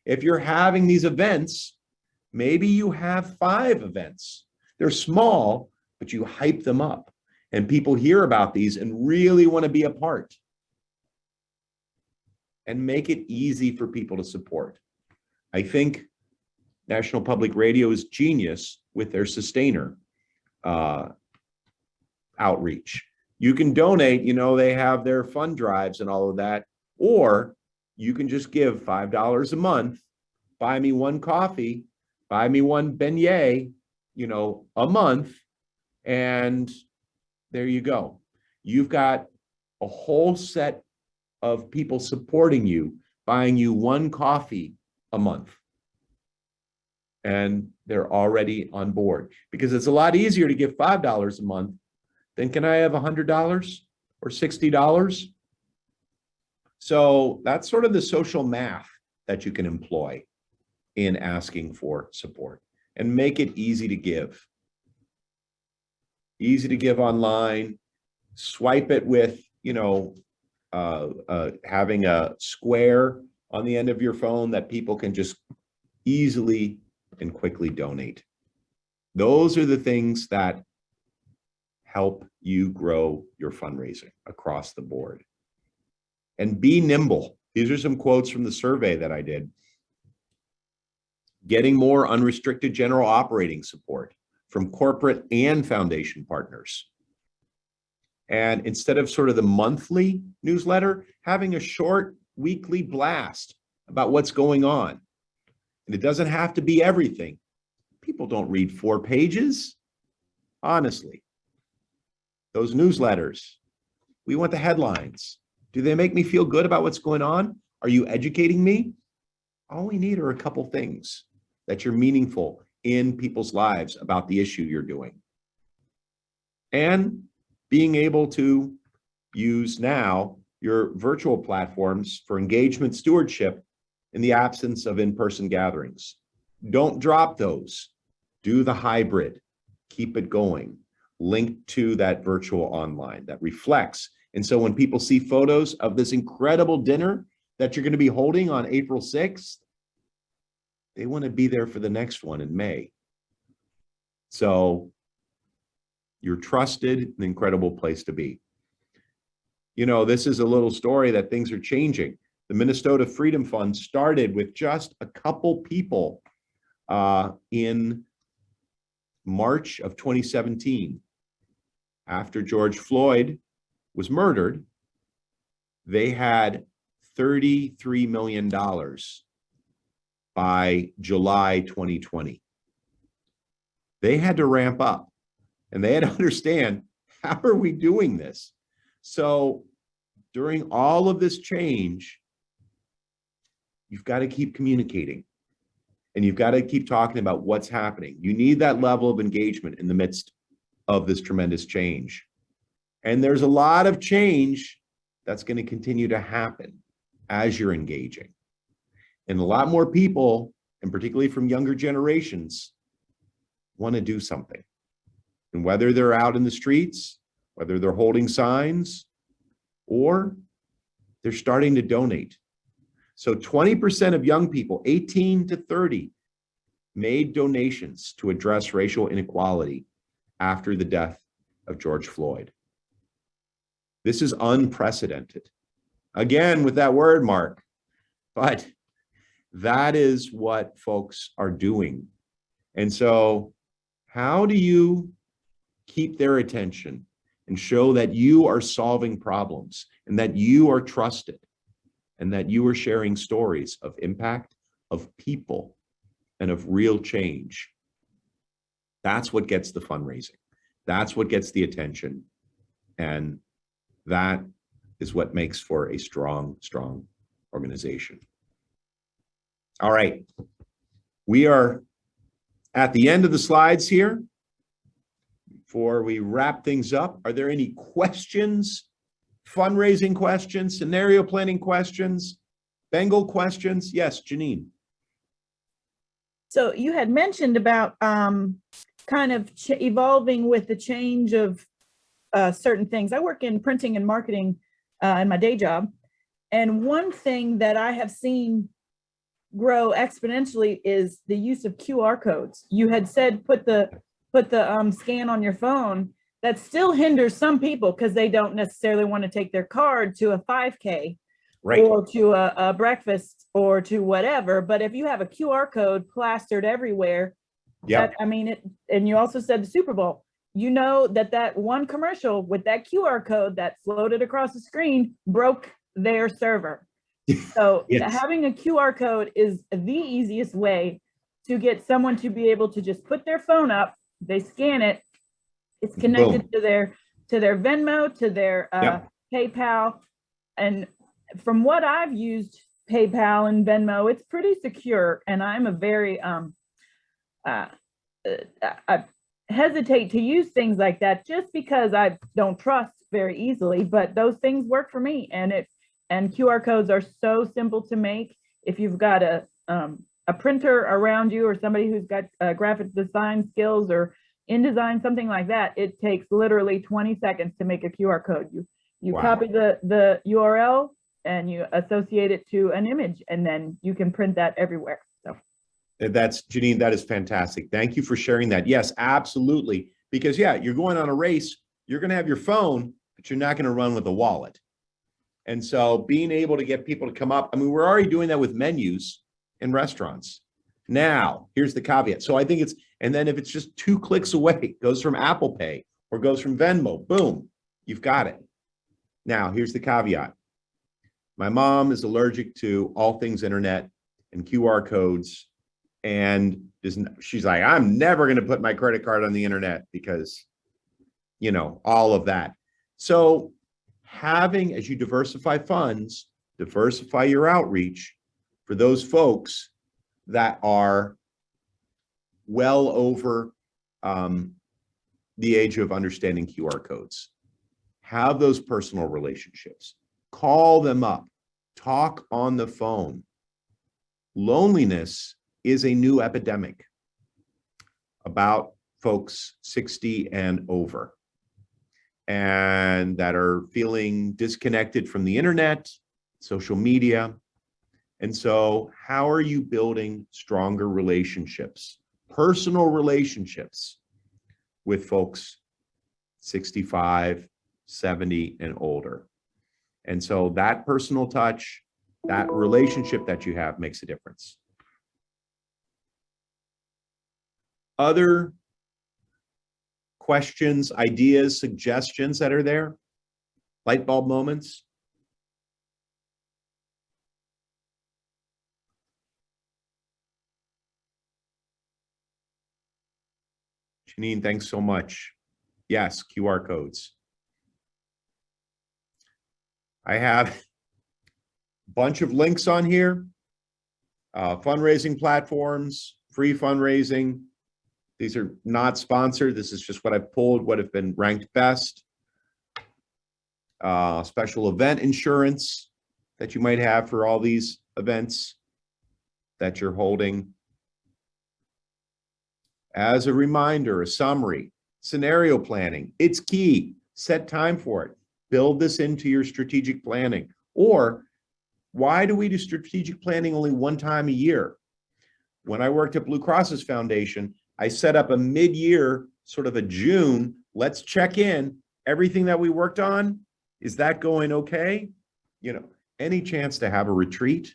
If you're having these events, maybe you have 5 events. They're small, but you hype them up and people hear about these and really want to be a part. And make it easy for people to support. I think National Public Radio is genius with their sustainer outreach. You can donate, they have their fund drives and all of that, or you can just give $5 a month, buy me 1 coffee, buy me 1 beignet, a month, and there you go. You've got a whole set of people supporting you, buying you 1 coffee a month. And they're already on board, because it's a lot easier to give $5 a month than can I have $100 or $60? So that's sort of the social math that you can employ in asking for support, and make it easy to give. Easy to give online. Swipe it with, having a square on the end of your phone that people can just easily and quickly donate. Those are the things that help you grow your fundraising across the board. And be nimble. These are some quotes from the survey that I did. Getting more unrestricted general operating support from corporate and foundation partners. And instead of sort of the monthly newsletter, having a short weekly blast about what's going on. And it doesn't have to be everything. People don't read 4 pages. Honestly, those newsletters, we want the headlines. Do they make me feel good about what's going on? Are you educating me? All we need are a couple things that you're meaningful in people's lives about the issue you're doing. And being able to use now your virtual platforms for engagement stewardship in the absence of in-person gatherings. Don't drop those. Do the hybrid. Keep it going. linked to that virtual online that reflects. And so when people see photos of this incredible dinner that you're going to be holding on April 6th, they want to be there for the next one in May. So you're trusted, an incredible place to be. You know, this is a little story that things are changing. The Minnesota Freedom Fund started with just a couple people in March of 2017. After George Floyd was murdered, they had $33 million by July 2020. They had to ramp up and they had to understand, how are we doing this? So during all of this change, you've got to keep communicating and you've got to keep talking about what's happening. You need that level of engagement in the midst of this tremendous change. And there's a lot of change that's going to continue to happen as you're engaging. And a lot more people, and particularly from younger generations, want to do something. And whether they're out in the streets, whether they're holding signs, or they're starting to donate. So 20% of young people, 18 to 30, made donations to address racial inequality after the death of George Floyd. This is unprecedented. Again, with that word, Mark, but that is what folks are doing. And so how do you keep their attention and show that you are solving problems and that you are trusted and that you are sharing stories of impact, of people, and of real change? That's what gets the fundraising. That's what gets the attention. And that is what makes for a strong, strong organization. All right. We are at the end of the slides here. Before we wrap things up, are there any questions, fundraising questions, scenario planning questions, Bengal questions? Yes, Janine. So you had mentioned about kind of evolving with the change of certain things. I work in printing and marketing in my day job. And one thing that I have seen grow exponentially is the use of QR codes. You had said put the scan on your phone. That still hinders some people because they don't necessarily want to take their card to a 5K, right, or to a breakfast or to whatever. But if you have a QR code plastered everywhere, yeah, I mean it. And you also said the Super Bowl. You know that one commercial with that QR code that floated across the screen broke their server. So yes, having a QR code is the easiest way to get someone to be able to just put their phone up. They scan it. It's connected to their Venmo, to their PayPal. And from what I've used PayPal and Venmo, it's pretty secure. And I'm a very I hesitate to use things like that just because I don't trust very easily, but those things work for me. And QR codes are so simple to make. If you've got a printer around you or somebody who's got graphic design skills or InDesign, something like that, it takes literally 20 seconds to make a QR code. You copy the URL and you associate it to an image, and then you can print that everywhere. So that's, Janine, that is fantastic. Thank you for sharing that. Yes, absolutely. Because yeah, you're going on a race, you're going to have your phone, but you're not going to run with a wallet. And so being able to get people to come up, I mean, we're already doing that with menus in restaurants. Now, here's the caveat. So I think it's, and then if it's just 2 clicks away, goes from Apple Pay or goes from Venmo, boom, you've got it. Now, here's the caveat. My mom is allergic to all things internet and QR codes. And she's like, I'm never going to put my credit card on the internet because, you know, all of that. So having, as you diversify funds, diversify your outreach for those folks that are well over the age of understanding QR codes. Have those personal relationships. Call them up. Talk on the phone. Loneliness is a new epidemic. About folks 60 and over and that are feeling disconnected from the internet, social media. And so how are you building stronger relationships, personal relationships with folks 65, 70 and older? And so that personal touch, that relationship that you have makes a difference. Other questions, ideas, suggestions that are there? Light bulb moments? Janine, thanks so much. Yes, QR codes. I have a bunch of links on here. Fundraising platforms, free fundraising. These are not sponsored. This is just what I've pulled, what have been ranked best. Special event insurance that you might have for all these events that you're holding. As a reminder, a summary, scenario planning, it's key. Set time for it. Build this into your strategic planning. Or why do we do strategic planning only one time a year? When I worked at Blue Cross's Foundation, I set up a mid-year, sort of a June, let's check in. Everything that we worked on, is that going okay? You know, any chance to have a retreat,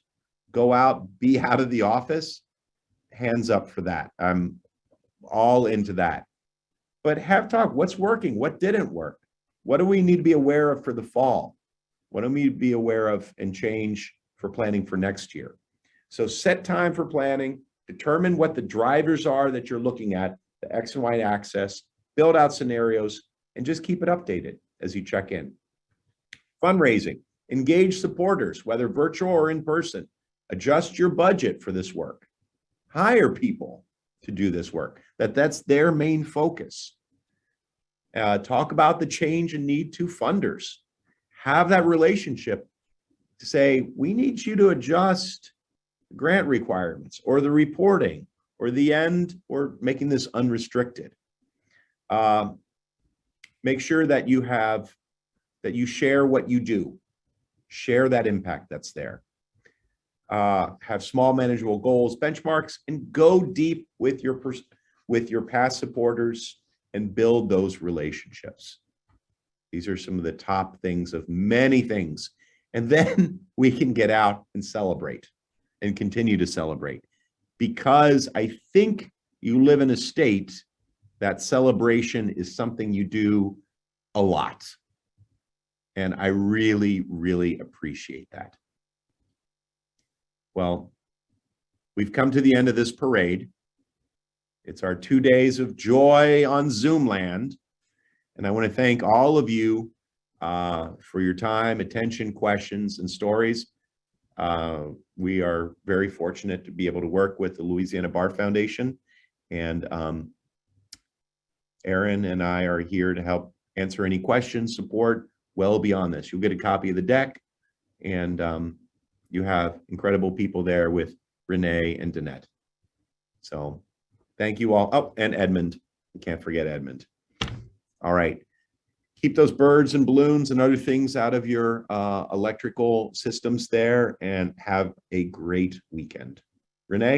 go out, be out of the office, hands up for that. I'm all into that. But have talk, what's working? What didn't work? What do we need to be aware of for the fall? What do we need to be aware of and change for planning for next year? So set time for planning, determine what the drivers are that you're looking at, the X and Y axis, build out scenarios, and just keep it updated as you check in. Fundraising, engage supporters, whether virtual or in person. Adjust your budget for this work. Hire people to do this work. That's their main focus. Talk about the change and need to funders. Have that relationship to say, we need you to adjust grant requirements or the reporting or the end or making this unrestricted. Make sure that you share what you do. Share that impact that's there. Have small manageable goals, benchmarks, and go deep with your past supporters and build those relationships. These are some of the top things of many things. And then we can get out and celebrate and continue to celebrate, because I think you live in a state that celebration is something you do a lot. And I really, really appreciate that. Well, we've come to the end of this parade. It's our 2 days of joy on Zoom land. And I want to thank all of you for your time, attention, questions, and stories. We are very fortunate to be able to work with the Louisiana Bar Foundation. And Aaron and I are here to help answer any questions, support well beyond this. You'll get a copy of the deck, and you have incredible people there with Renee and Danette. So thank you all. Oh, and Edmund. You can't forget Edmund. All right. Keep those birds and balloons and other things out of your electrical systems there, and have a great weekend. Renee?